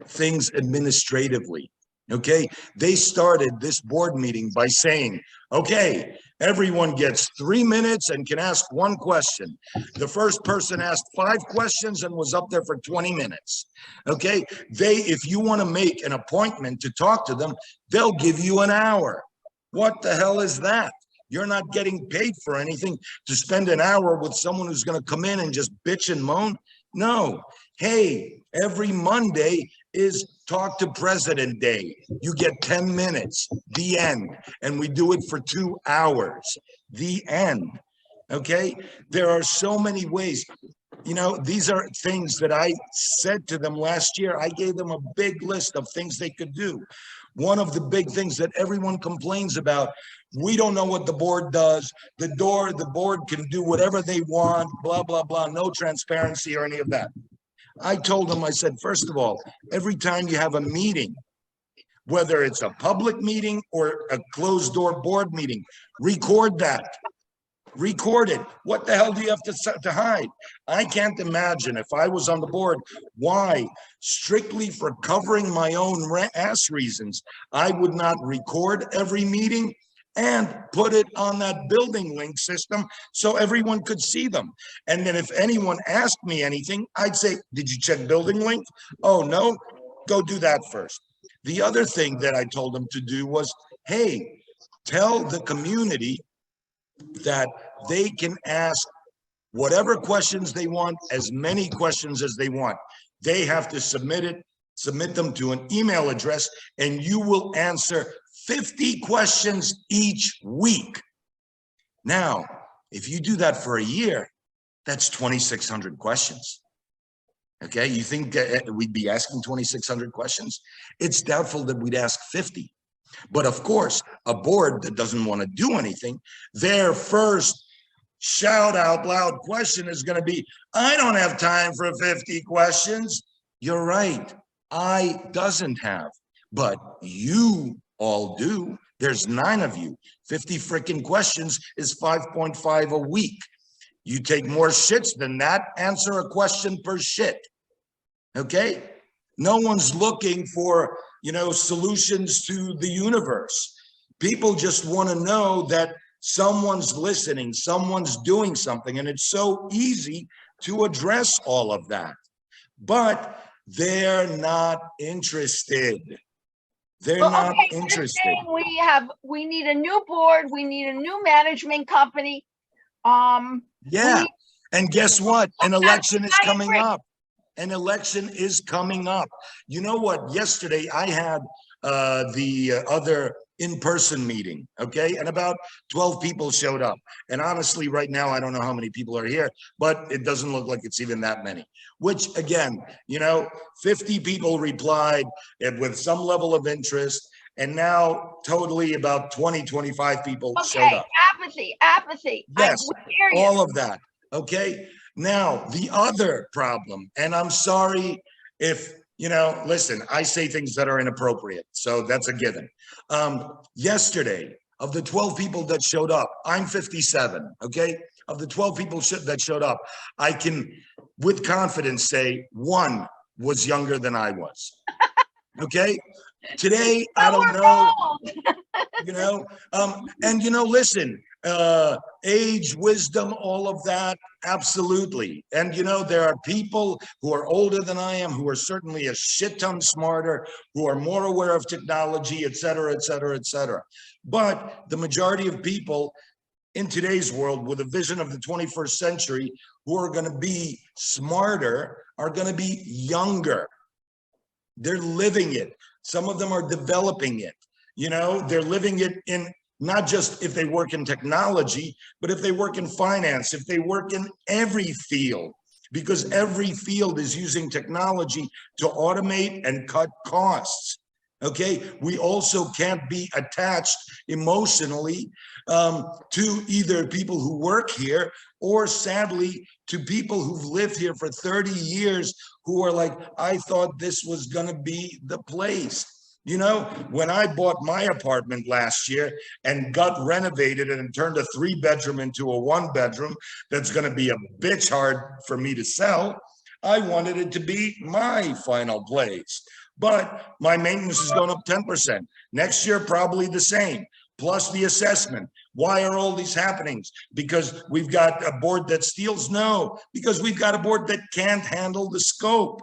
things administratively. Okay, they started this board meeting by saying, okay, everyone gets 3 minutes and can ask one question. The first person asked 5 questions and was up there for 20 minutes. Okay, if you want to make an appointment to talk to them, they'll give you an hour. What the hell is that? You're not getting paid for anything to spend an hour with someone who's going to come in and just bitch and moan. No. Hey, every Monday is Talk to President Day. You get 10 minutes, the end. And we do it for 2 hours, the end. Okay? There are so many ways. You know, these are things that I said to them last year. I gave them a big list of things they could do. One of the big things that everyone complains about, we don't know what the board does. The board can do whatever they want, blah, blah, blah, no transparency or any of that. I told them, I said, first of all, every time you have a meeting, whether it's a public meeting or a closed door board meeting, record that. Record it. What the hell do you have to hide? I can't imagine if I was on the board, why, strictly for covering my own ass reasons, I would not record every meeting and put it on that building link system so everyone could see them. And then if anyone asked me anything, I'd say, did you check building link? Oh, no, go do that first. The other thing that I told them to do was, hey, tell the community that they can ask whatever questions they want, as many questions as they want. They have to submit them to an email address, and you will answer 50 questions each week. Now, if you do that for a year, that's 2,600 questions. Okay, you think we'd be asking 2,600 questions? It's doubtful that we'd ask 50. But of course, a board that doesn't want to do anything, their first shout out loud question is going to be, I don't have time for 50 questions. You're right. I doesn't have, but you all do. There's 9 of you. 50 freaking questions is 5.5 a week. You take more shits than that, answer a question per shit. Okay? No one's looking for, solutions to the universe. People just want to know that someone's listening, someone's doing something, and it's so easy to address all of that. But they're not interested. They're not interested. We need a new board. We need a new management company. Yeah. And guess what? An election is coming up. An election is coming up. You know what? Yesterday I had the other in-person meeting, okay? And about 12 people showed up. And honestly, right now, I don't know how many people are here, but it doesn't look like it's even that many. Which again, 50 people replied with some level of interest. And now totally about 20, 25 people showed up. Apathy. Yes, all of that, okay? Now, the other problem, and I'm sorry if, listen, I say things that are inappropriate, so that's a given. Yesterday, of the 12 people that showed up, I'm 57, okay? Of the 12 people that showed up, I can, with confidence, say 1 was younger than I was, okay? Today, I don't know, and listen, age, wisdom, all of that, absolutely. And there are people who are older than I am, who are certainly a shit ton smarter, who are more aware of technology, et cetera, et cetera, et cetera. But the majority of people in today's world with a vision of the 21st century who are going to be smarter are going to be younger. They're living it. Some of them are developing it. They're living it in not just if they work in technology, but if they work in finance, if they work in every field, because every field is using technology to automate and cut costs. Okay, we also can't be attached emotionally to either people who work here or sadly to people who've lived here for 30 years who are like, I thought this was going to be the place. You know, when I bought my apartment last year and got renovated and turned a 3-bedroom into a 1-bedroom, that's going to be a bitch hard for me to sell. I wanted it to be my final place, but my maintenance is going up 10%. Next year, probably the same, plus the assessment. Why are all these happenings? Because we've got a board that steals? No, because we've got a board that can't handle the scope.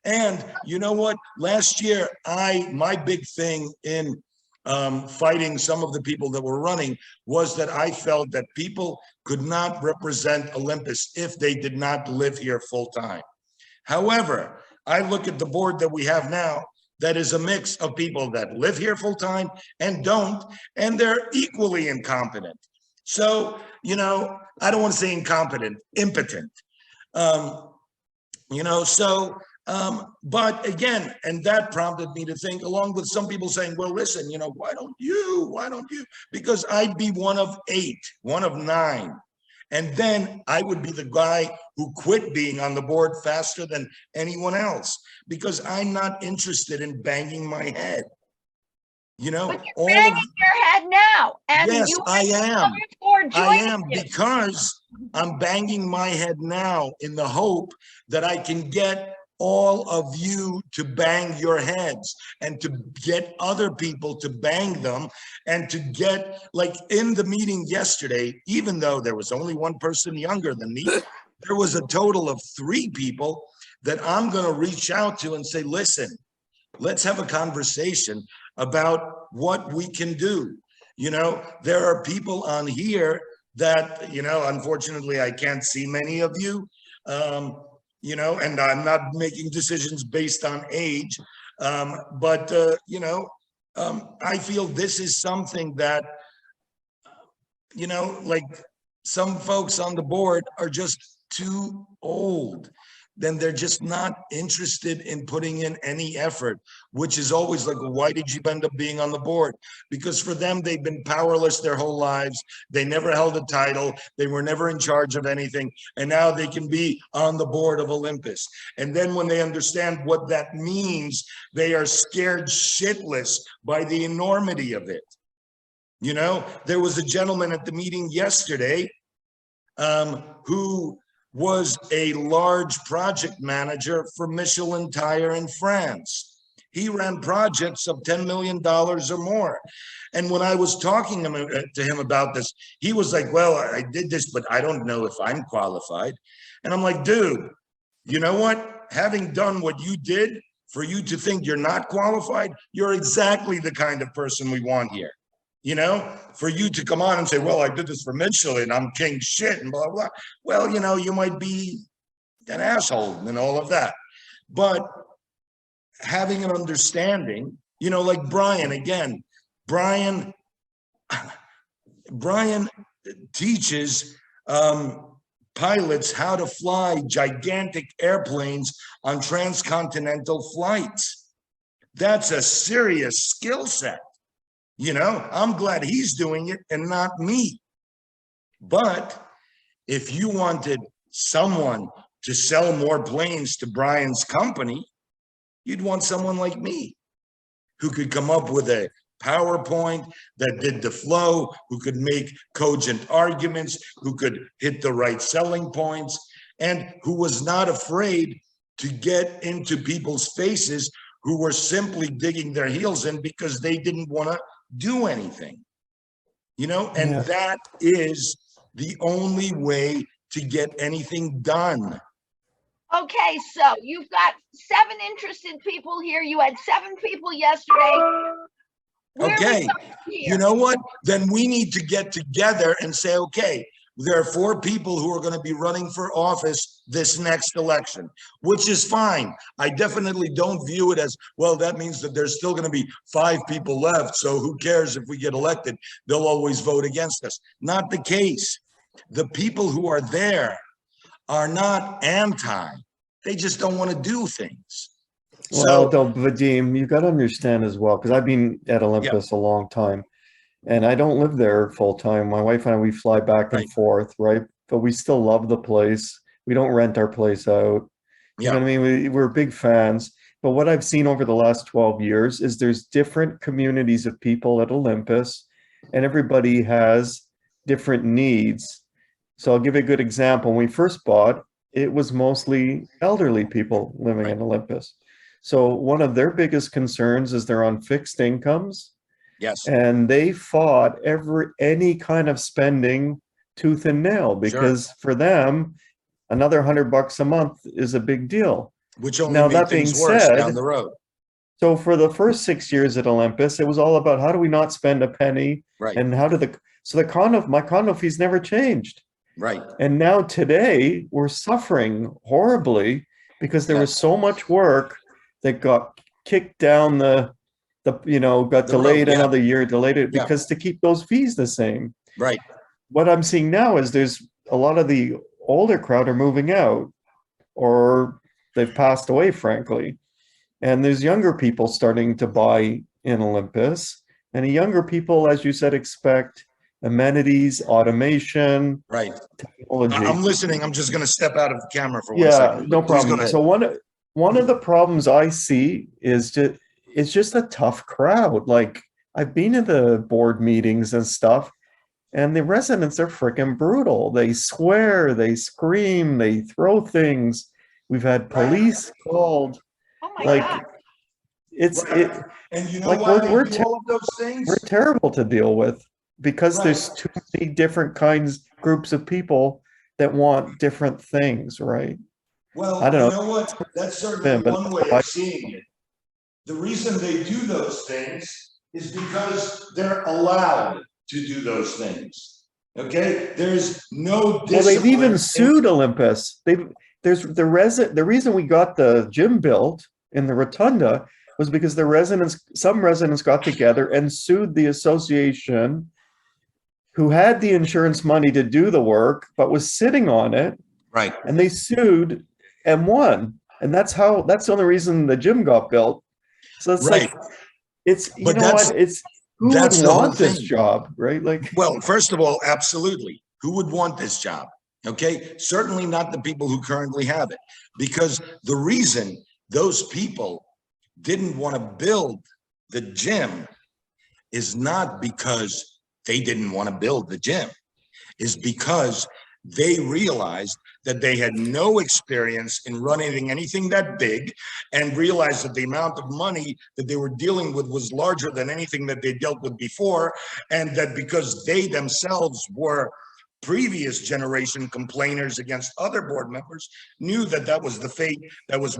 And you know what? Last year, my big thing in fighting some of the people that were running was that I felt that people could not represent Olympus if they did not live here full time. However, I look at the board that we have now, that is a mix of people that live here full time and don't, and they're equally incompetent. So, you know, I don't want to say incompetent, impotent. You know, so but again, and that prompted me to think, along with some people saying, well, listen, you know, why don't you? Because I'd be one of 8, one of 9. And then I would be the guy who quit being on the board faster than anyone else, because I'm not interested in banging my head. You know, But you're banging your head now. And yes, you I am. for I am, joining it. because I'm banging my head now in the hope that I can get all of you to bang your heads and to get other people to bang them, and to get, like in the meeting yesterday, even though there was only one person younger than me, there was a total of 3 people that I'm going to reach out to and say, listen, let's have a conversation about what we can do. You know, there are people on here that, you know, unfortunately, I can't see many of you. You know, and I'm not making decisions based on age, but, you know, I feel this is something that, you know, like some folks on the board are just too old. Then they're just not interested in putting in any effort, which is always like, well, why did you end up being on the board? Because for them, they've been powerless their whole lives. They never held a title. They were never in charge of anything. And now they can be on the board of Olympus. And then when they understand what that means, they are scared shitless by the enormity of it. You know, there was a gentleman at the meeting yesterday who was a large project manager for Michelin Tire in France. He ran projects of $10 million or more. And when I was talking to him about this, he was like, well, I did this, but I don't know if I'm qualified. And I'm like, dude, you know what? Having done what you did, for you to think you're not qualified, you're exactly the kind of person we want here. You know, for you to come on and say, well, I did this for Michelin, I'm king shit and blah, blah. Well, you know, you might be an asshole and all of that. But having an understanding, you know, like Brian, again, Brian teaches pilots how to fly gigantic airplanes on transcontinental flights. That's a serious skill set. You know, I'm glad he's doing it and not me. But if you wanted someone to sell more planes to Brian's company, you'd want someone like me who could come up with a PowerPoint that did the flow, who could make cogent arguments, who could hit the right selling points, and who was not afraid to get into people's faces who were simply digging their heels in because they didn't want to do anything, you know, and that is the only way to get anything done. Okay, so you've got 7 interested people here. You had 7 people yesterday. Okay, you know what? Then we need to get together and say, okay, there are 4 people who are going to be running for office this next election, which is fine. I definitely don't view it as, well, that means that there's still going to be 5 people left. So who cares if we get elected? They'll always vote against us. Not the case. The people who are there are not anti. They just don't want to do things. Well, though, Vadim, you got to understand as well, because I've been at Olympus a long time. And I don't live there full time. My wife and I, we fly back and Right. forth, right? But we still love the place. We don't rent our place out. You know Yeah, what I mean? We're big fans. But what I've seen over the last 12 years is there's different communities of people at Olympus, and everybody has different needs. So I'll give you a good example. When we first bought, it was mostly elderly people living Right. in Olympus. So one of their biggest concerns is they're on fixed incomes, yes, and they fought any kind of spending tooth and nail, because for them, another $100 a month is a big deal. which only Now, made that being things worse down said, the road. so for the first 6 years at Olympus, it was all about how do we not spend a penny, Right, and my condo fees never changed. right. And now today we're suffering horribly because there was Yes. so much work that got kicked down got The road, delayed yeah. another year, delayed it Yeah. because to keep those fees the same. Right, What I'm seeing now is there's a lot of the older crowd are moving out, or they've passed away, frankly. And there's younger people starting to buy in Olympus. And the younger people, as you said, expect amenities, automation, right. technology. I'm listening. I'm just gonna step out of the camera for one Yeah, second. no but please go problem. ahead. So one of the problems I see is just a tough crowd. Like, I've been to the board meetings and stuff, and the residents are freaking brutal. They swear, they scream, they throw things. We've had police called. Oh my Like, God. it's Right. it And you know like why we're they do all of those things? we're terrible to deal with because there's Right. too many different groups of people that want different things, right? Well, I don't you know, know what? That's certainly but one that's way how of seeing it. The reason they do those things is because they're allowed to do those things. Okay? There's no well, they've even discipline. sued Olympus. The reason we got the gym built in the rotunda was because some residents got together and sued the association, who had the insurance money to do the work, but was sitting on it, Right. and they sued and won. And that's the only reason the gym got built. So it's Right. like, it's, you But know what, it's, who would that's the whole want this thing. job, right? Like, Well, first of all, absolutely. Who would want this job? Okay. Certainly not the people who currently have it. Because the reason those people didn't want to build the gym is not because they didn't want to build the gym, is because they realized that they had no experience in running anything that big, and realized that the amount of money that they were dealing with was larger than anything that they dealt with before, and that because they themselves were previous generation complainers against other board members, knew that that was the fate that was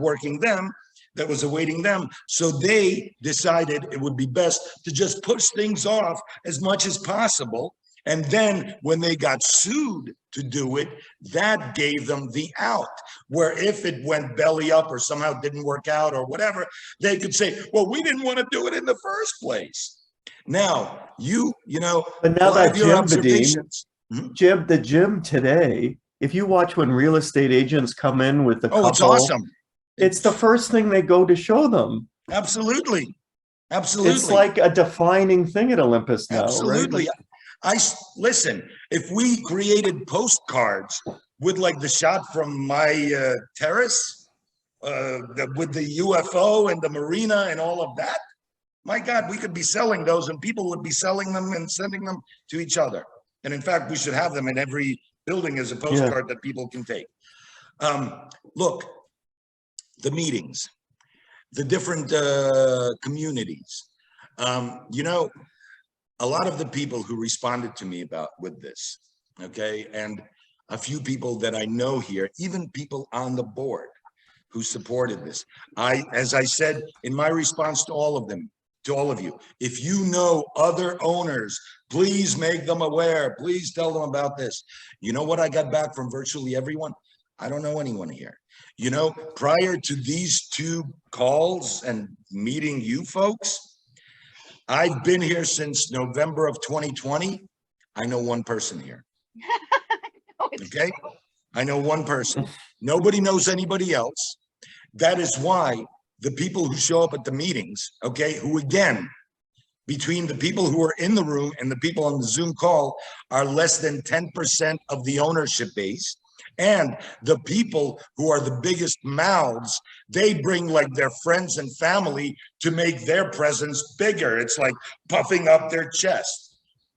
that was awaiting them. So they decided it would be best to just push things off as much as possible. And then when they got sued to do it, that gave them the out, where if it went belly up or somehow didn't work out or whatever, they could say, well, we didn't want to do it in the first place. Now, you know, but now that your gym, observations. the gym today, if you watch when real estate agents come in with the Oh, it's couple, awesome. it's the first thing they go to show them. Absolutely. Absolutely. It's like a defining thing at Olympus now, Absolutely. right? Listen, if we created postcards with like the shot from my terrace, with the UFO and the marina and all of that, my God, we could be selling those, and people would be selling them and sending them to each other. And in fact, we should have them in every building as a postcard that people can take. Look, the meetings, the different communities. You know, a lot of the people who responded to me with this, okay, and a few people that I know here, even people on the board who supported this. As I said in my response to all of them, to all of you, if you know other owners, please make them aware. Please tell them about this. You know what I got back from virtually everyone? I don't know anyone here. You know, prior to these two calls and meeting you folks, I've been here since November of 2020. I know one person here. Okay? I know one person. Nobody knows anybody else. That is why the people who show up at the meetings, okay, who again, between the people who are in the room and the people on the Zoom call are less than 10% of the ownership base. And the people who are the biggest mouths, they bring like their friends and family to make their presence bigger. It's like puffing up their chest.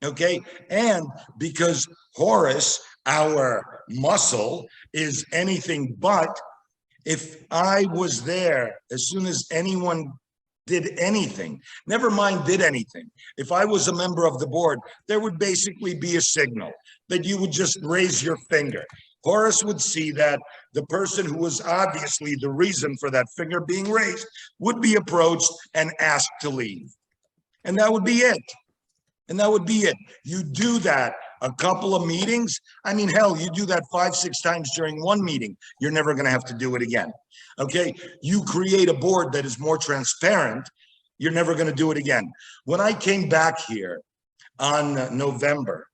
Okay. And because Horace, our muscle, is anything but, if I was there, as soon as anyone did anything, never mind did anything, if I was a member of the board, there would basically be a signal that you would just raise your finger. Horace would see that the person who was obviously the reason for that finger being raised would be approached and asked to leave. And that would be it. And that would be it. You do that a couple of meetings. I mean, hell, you do that 5-6 times during one meeting. You're never going to have to do it again. Okay. You create a board that is more transparent. You're never going to do it again. When I came back here on November,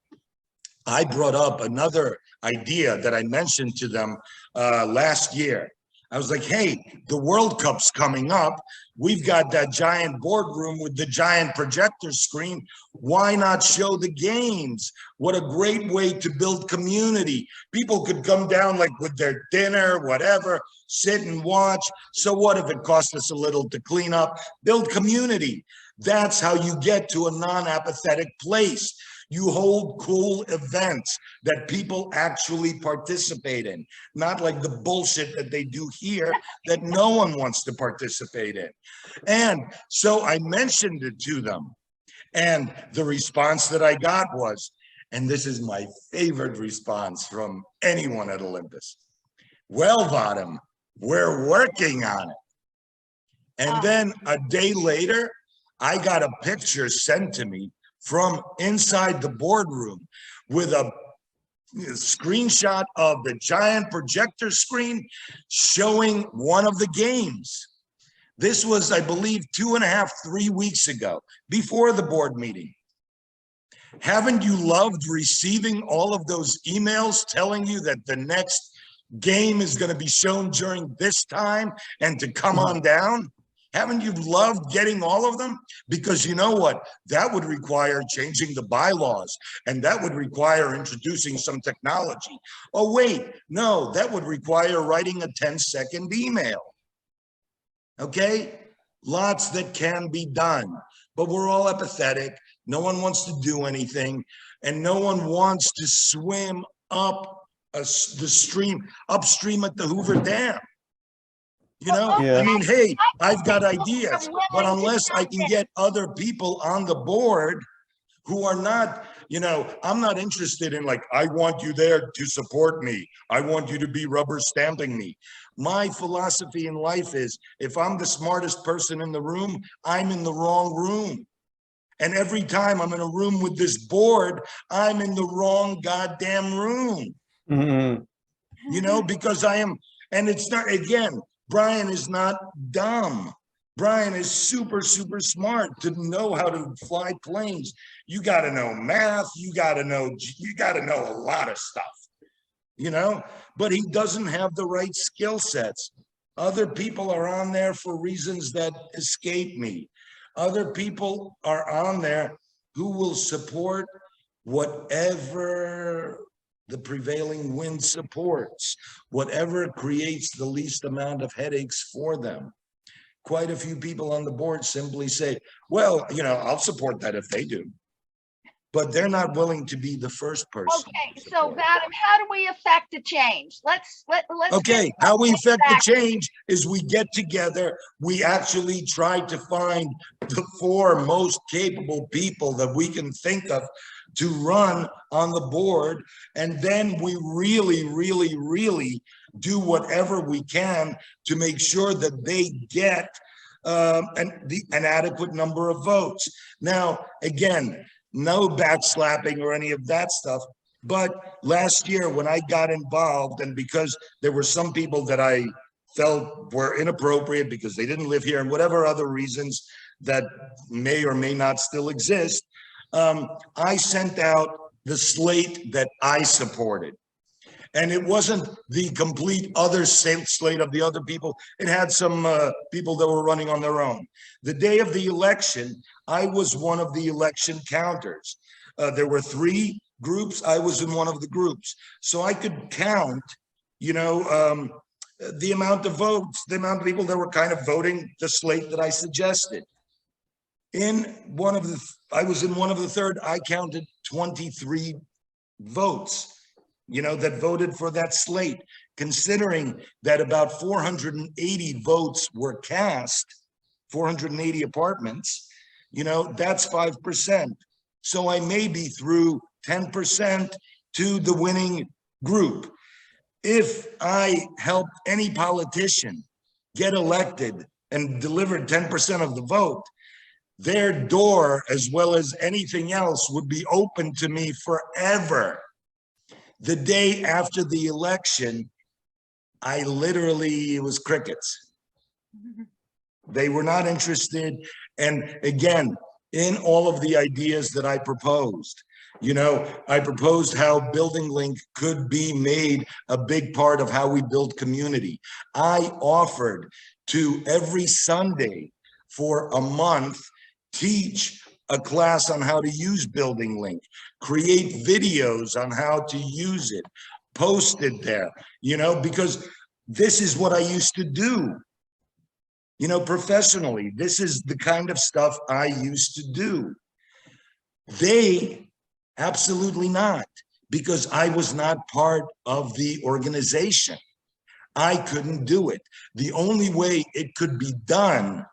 I brought up another idea that I mentioned to them last year. I was like, hey, the World Cup's coming up. We've got that giant boardroom with the giant projector screen. Why not show the games? What a great way to build community. People could come down like with their dinner, whatever, sit and watch. So what if it costs us a little to clean up? Build community. That's how you get to a non-apathetic place. You hold cool events that people actually participate in, not like the bullshit that they do here that no one wants to participate in. And so I mentioned it to them. And the response that I got was, and this is my favorite response from anyone at Olympus, well, Bottom, we're working on it. And then a day later, I got a picture sent to me from inside the boardroom with a screenshot of the giant projector screen showing one of the games. This was, I believe, 2.5, 3 weeks ago, before the board meeting. Haven't you loved receiving all of those emails telling you that the next game is going to be shown during this time and to come on down? Haven't you loved getting all of them? Because you know what? That would require changing the bylaws, and that would require introducing some technology. Oh, wait, no, that would require writing a 10-second email. Okay? Lots that can be done, but we're all apathetic. No one wants to do anything, and no one wants to swim up the stream, upstream at the Hoover Dam. You know, Yeah. I mean, hey, I've got ideas, but unless I can get other people on the board who are not, you know, I'm not interested in like, I want you there to support me. I want you to be rubber stamping me. My philosophy in life is if I'm the smartest person in the room, I'm in the wrong room. And every time I'm in a room with this board, I'm in the wrong goddamn room. Mhm. You know, because I am, and it's not, again, Brian is not dumb. Brian is super, super smart to know how to fly planes. You got to know math. You got to know a lot of stuff, you know, but he doesn't have the right skill sets. Other people are on there for reasons that escape me. Other people are on there who will support whatever the prevailing wind supports, whatever creates the least amount of headaches for them. Quite a few people on the board simply say, well, you know, I'll support that if they do. But they're not willing to be the first person. Okay, so Madam, how do we affect a change? Let's Okay, how we affect the change is we get together, we actually try to find the 4 most capable people that we can think of to run on the board, and then we really, really, really do whatever we can to make sure that they get an adequate number of votes. Now, again, no backslapping or any of that stuff. But last year when I got involved, and because there were some people that I felt were inappropriate because they didn't live here and whatever other reasons that may or may not still exist, I sent out the slate that I supported. And it wasn't the complete other slate of the other people. It had some people that were running on their own. The day of the election, I was one of the election counters. There were 3 groups. I was in one of the groups. So I could count, you know, the amount of votes, the amount of people that were kind of voting the slate that I suggested. I was in one of the third, I counted 23 votes, you know, that voted for that slate, considering that about 480 votes were cast, 480 apartments, you know, that's 5%. So I maybe threw 10% to the winning group. If I helped any politician get elected and delivered 10% of the vote, their door, as well as anything else, would be open to me forever. The day after the election, I literally, it was crickets. They were not interested. And again, in all of the ideas that I proposed, you know, I proposed how Building Link could be made a big part of how we build community. I offered to every Sunday for a month teach a class on how to use Building Link, create videos on how to use it, post it there, you know, because this is what I used to do, you know, professionally. This is the kind of stuff I used to do. They absolutely not, because I was not part of the organization. I couldn't do it. The only way it could be done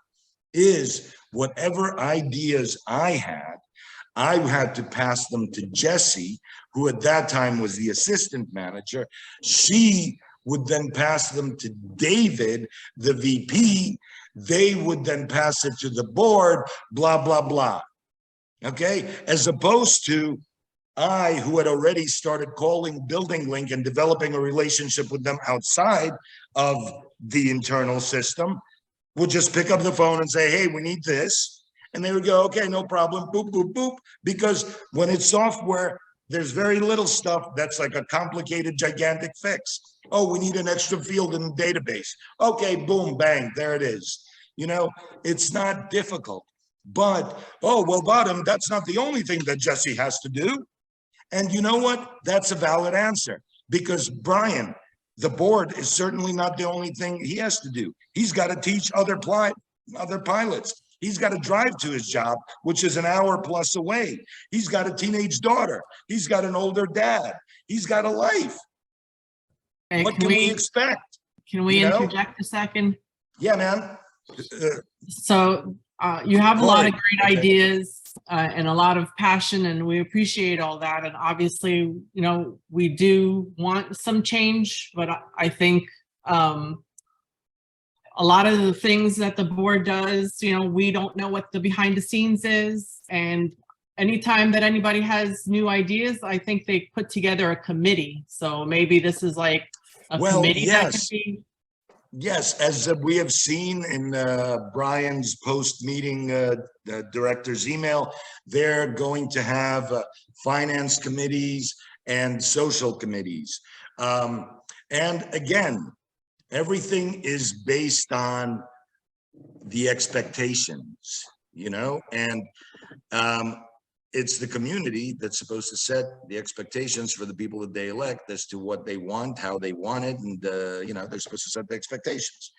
is whatever ideas I had to pass them to Jessie, who at that time was the assistant manager. She would then pass them to David, the VP. They would then pass it to the board, blah, blah, blah. Okay? As opposed to I, who had already started calling Building Link and developing a relationship with them outside of the internal system, would just pick up the phone and say, hey, we need this. And they would go, okay, no problem, boop, boop, boop. Because when it's software, there's very little stuff that's like a complicated, gigantic fix. Oh, we need an extra field in the database. Okay, boom, bang, there it is. You know, it's not difficult. But, oh, well, bottom, that's not the only thing that Jessie has to do. And you know what? That's a valid answer, because Brian, the board is certainly not the only thing he has to do. He's got to teach other pilots. He's got to drive to his job, which is an hour plus away. He's got a teenage daughter. He's got an older dad. He's got a life. Okay, What can we expect? Can we You know? interject a second? Yeah, man. So you have a lot of great Okay. ideas and a lot of passion, and we appreciate all that. And obviously, you know, we do want some change, but I think a lot of the things that the board does, you know, we don't know what the behind the scenes is. And anytime that anybody has new ideas, I think they put together a committee. So maybe this is like a Well, committee that could yes. be. Yes, as we have seen in Brian's post-meeting director's email, they're going to have finance committees and social committees. And again, everything is based on the expectations, you know, and it's the community that's supposed to set the expectations for the people that they elect as to what they want, how they want it, and you know, they're supposed to set the expectations.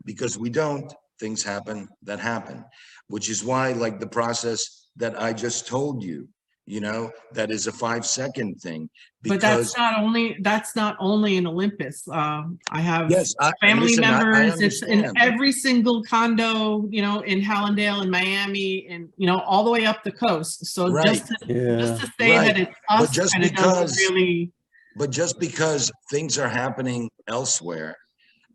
Because we don't, things happen that happen, which is why, like the process that I just told you, you know, that is a 5-second thing. But that's not only in Olympus. I have Yes, family listen, I members. It's in understand. every single condo, you know, in Hallandale and Miami, and you know, all the way up the coast. So Right. just to say Right. that it's But us, just and it doesn't really. But just because things are happening elsewhere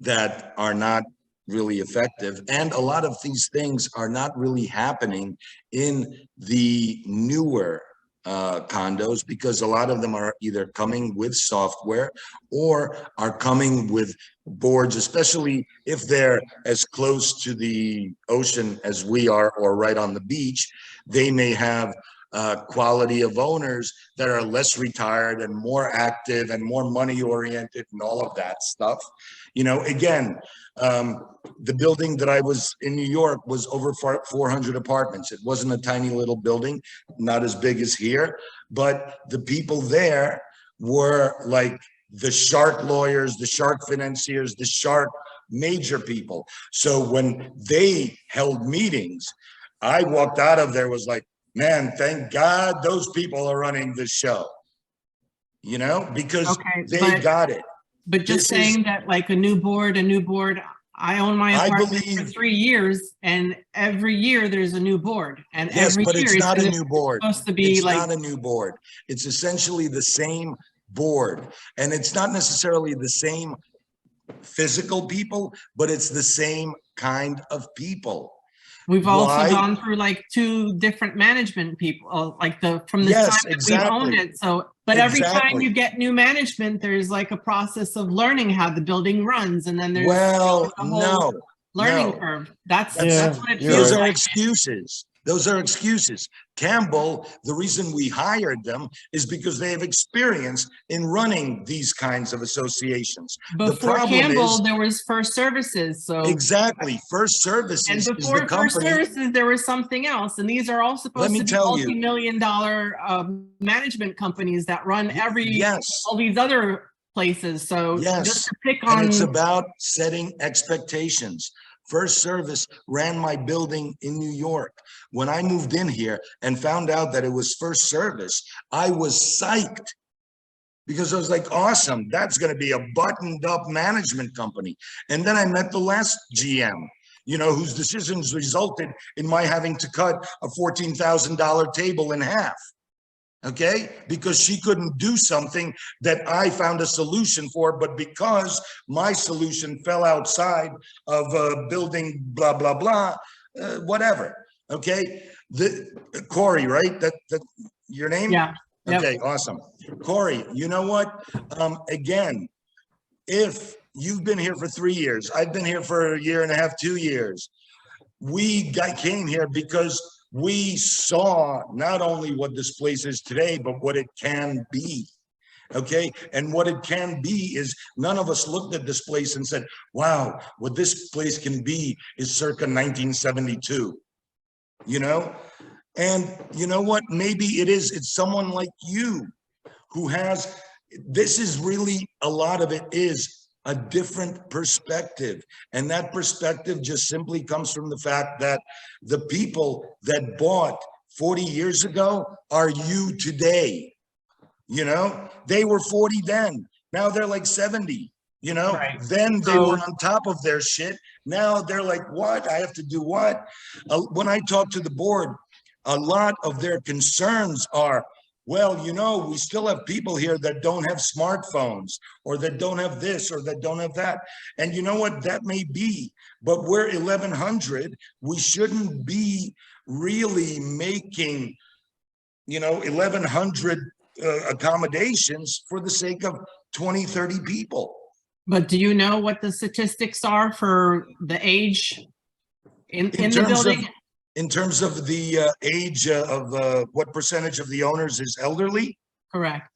that are not really effective, and a lot of these things are not really happening in the newer condos, because a lot of them are either coming with software or are coming with boards, especially if they're as close to the ocean as we are or right on the beach. They may have quality of owners that are less retired and more active and more money oriented and all of that stuff. Again, the building that I was in New York was over 400 apartments. It wasn't a tiny little building, not as big as here, but the people there were like the shark lawyers, the shark financiers, the shark major people. So when they held meetings, I walked out of there was like, man, thank God those people are running this show, because Okay, they got it. But just This is- saying that like a new board, I own my I apartment for believe- 3 years, and every year there's a new board, and Yes, every but year it's not a gonna- new board. supposed to be It's like, not a new board. It's essentially the same board. And it's not necessarily the same physical people, but it's the same kind of people. we've also Why? gone through like 2 different management people, like from the Yes, time that we owned exactly. it. So, but every time Exactly. you get new management, there's like a process of learning how the building runs, and then there's Well, a whole no, learning no. curve. That's Yeah, what it you're feels Those right. are like. excuses. Those are excuses. Campbell, the reason we hired them is because they have experience in running these kinds of associations. Before problem Campbell, is- there was First Services, so. Exactly. First Services And is the before First company. Services, there was something else, and these are all supposed me to be tell you. multi-million-dollar management companies that run Yes. all these other places. So Yes. just to pick And on, it's about setting expectations. First Service ran my building in New York. When I moved in here and found out that it was First Service, I was psyched because I was like, awesome, that's going to be a buttoned up management company. And then I met the last GM, whose decisions resulted in my having to cut a $14,000 table in half. Okay, because she couldn't do something that I found a solution for, but because my solution fell outside of building blah blah blah, whatever. Okay, Corey, right? That your name? yeah. Yep. Okay, awesome, Corey. You know what? Again, if you've been here for 3 years, I've been here for a year and a half, 2 years. Came here because we saw not only what this place is today, but what it can be. Okay. And what it can be is none of us looked at this place and said, wow, what this place can be is circa 1972, And you know what? Maybe it's someone like you who this is really, a lot of it is a different perspective. And that perspective just simply comes from the fact that the people that bought 40 years ago are you today. They were 40 then. Now they're like 70, Right. Then they So- were on top of their shit. Now they're like, what? I have to do what? When I talk to the board, a lot of their concerns are, well, we still have people here that don't have smartphones or that don't have this or that don't have that. And you know what? That may be, but we're 1,100. We shouldn't be really making, 1,100 accommodations for the sake of 20, 30 people. But do you know what the statistics are for the age in the terms of- building? In terms of the age of what percentage of the owners is elderly? Correct.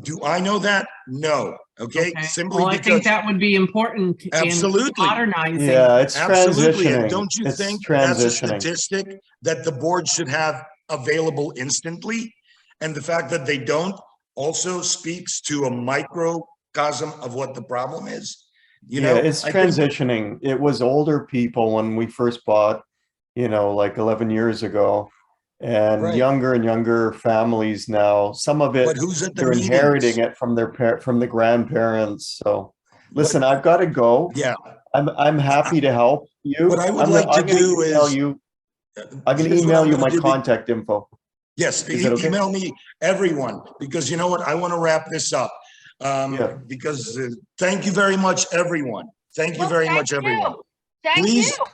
Do I know that? No. Okay. Simply Well, I because think that would be important in Absolutely. modernizing. Yeah, it's absolutely. And transitioning. don't you It's think that's a transitioning. statistic that the board should have available instantly? And the fact that they don't also speaks to a microcosm of what the problem is. Yeah, it's I think- transitioning. It was older people when we first bought, like 11 years ago, and Right. younger and younger families now. Some of But it, who's at the they're meetings? inheriting it from from the grandparents. So listen, I've got to go. Yeah. I'm happy to help you. What I would I'm like to I'm gonna do email is- you. I'm going to Here's what email I'm you gonna my do. contact info. Yes, Is that okay? email me, everyone, because you know what? I want to wrap this up. Yeah. Because thank you very much, everyone. Thank you Well, very thank much, everyone. you. Thank Please, you.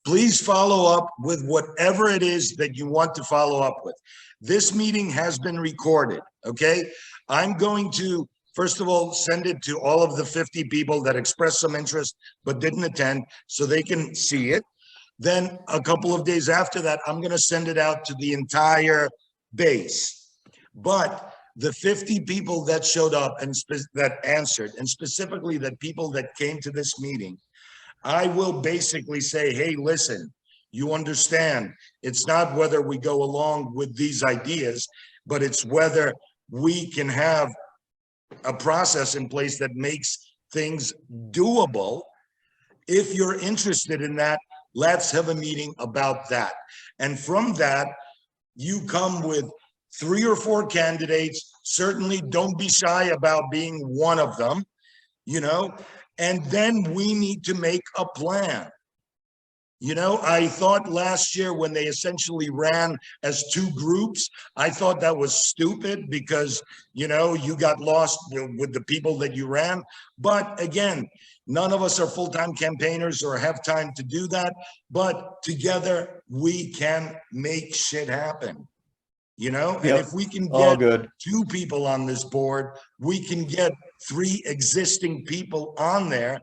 please follow up with whatever it is that you want to follow up with. This meeting has been recorded, okay? I'm going to, first of all, send it to all of the 50 people that expressed some interest but didn't attend so they can see it. Then a couple of days after that, I'm going to send it out to the entire base. But the 50 people that showed up and that answered, and specifically the people that came to this meeting, I will basically say, hey, listen, you understand, it's not whether we go along with these ideas, but it's whether we can have a process in place that makes things doable. If you're interested in that, let's have a meeting about that. And from that, you come with 3 or 4 candidates. Certainly don't be shy about being one of them, you know, and then we need to make a plan. You know, I thought last year when they essentially ran as 2 groups, I thought that was stupid because, you know, you got lost with the people that you ran. But again, none of us are full-time campaigners or have time to do that. But together we can make shit happen. You know, and if we can All get good. 2 people on this board, we can get 3 existing people on there,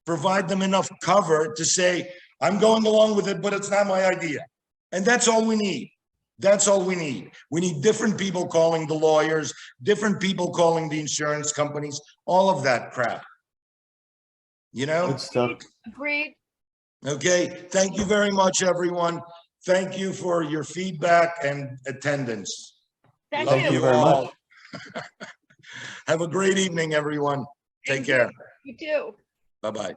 provide them enough cover to say, I'm going along with it, but it's not my idea. And that's all we need. That's all we need. We need different people calling the lawyers, different people calling the insurance companies, all of that crap. You know? Good stuff. Agreed. Okay. Thank you very much, everyone. Thank you for your feedback and attendance. Thank Thank you. you very much. Have a great evening, everyone. Take care. You too. Bye-bye.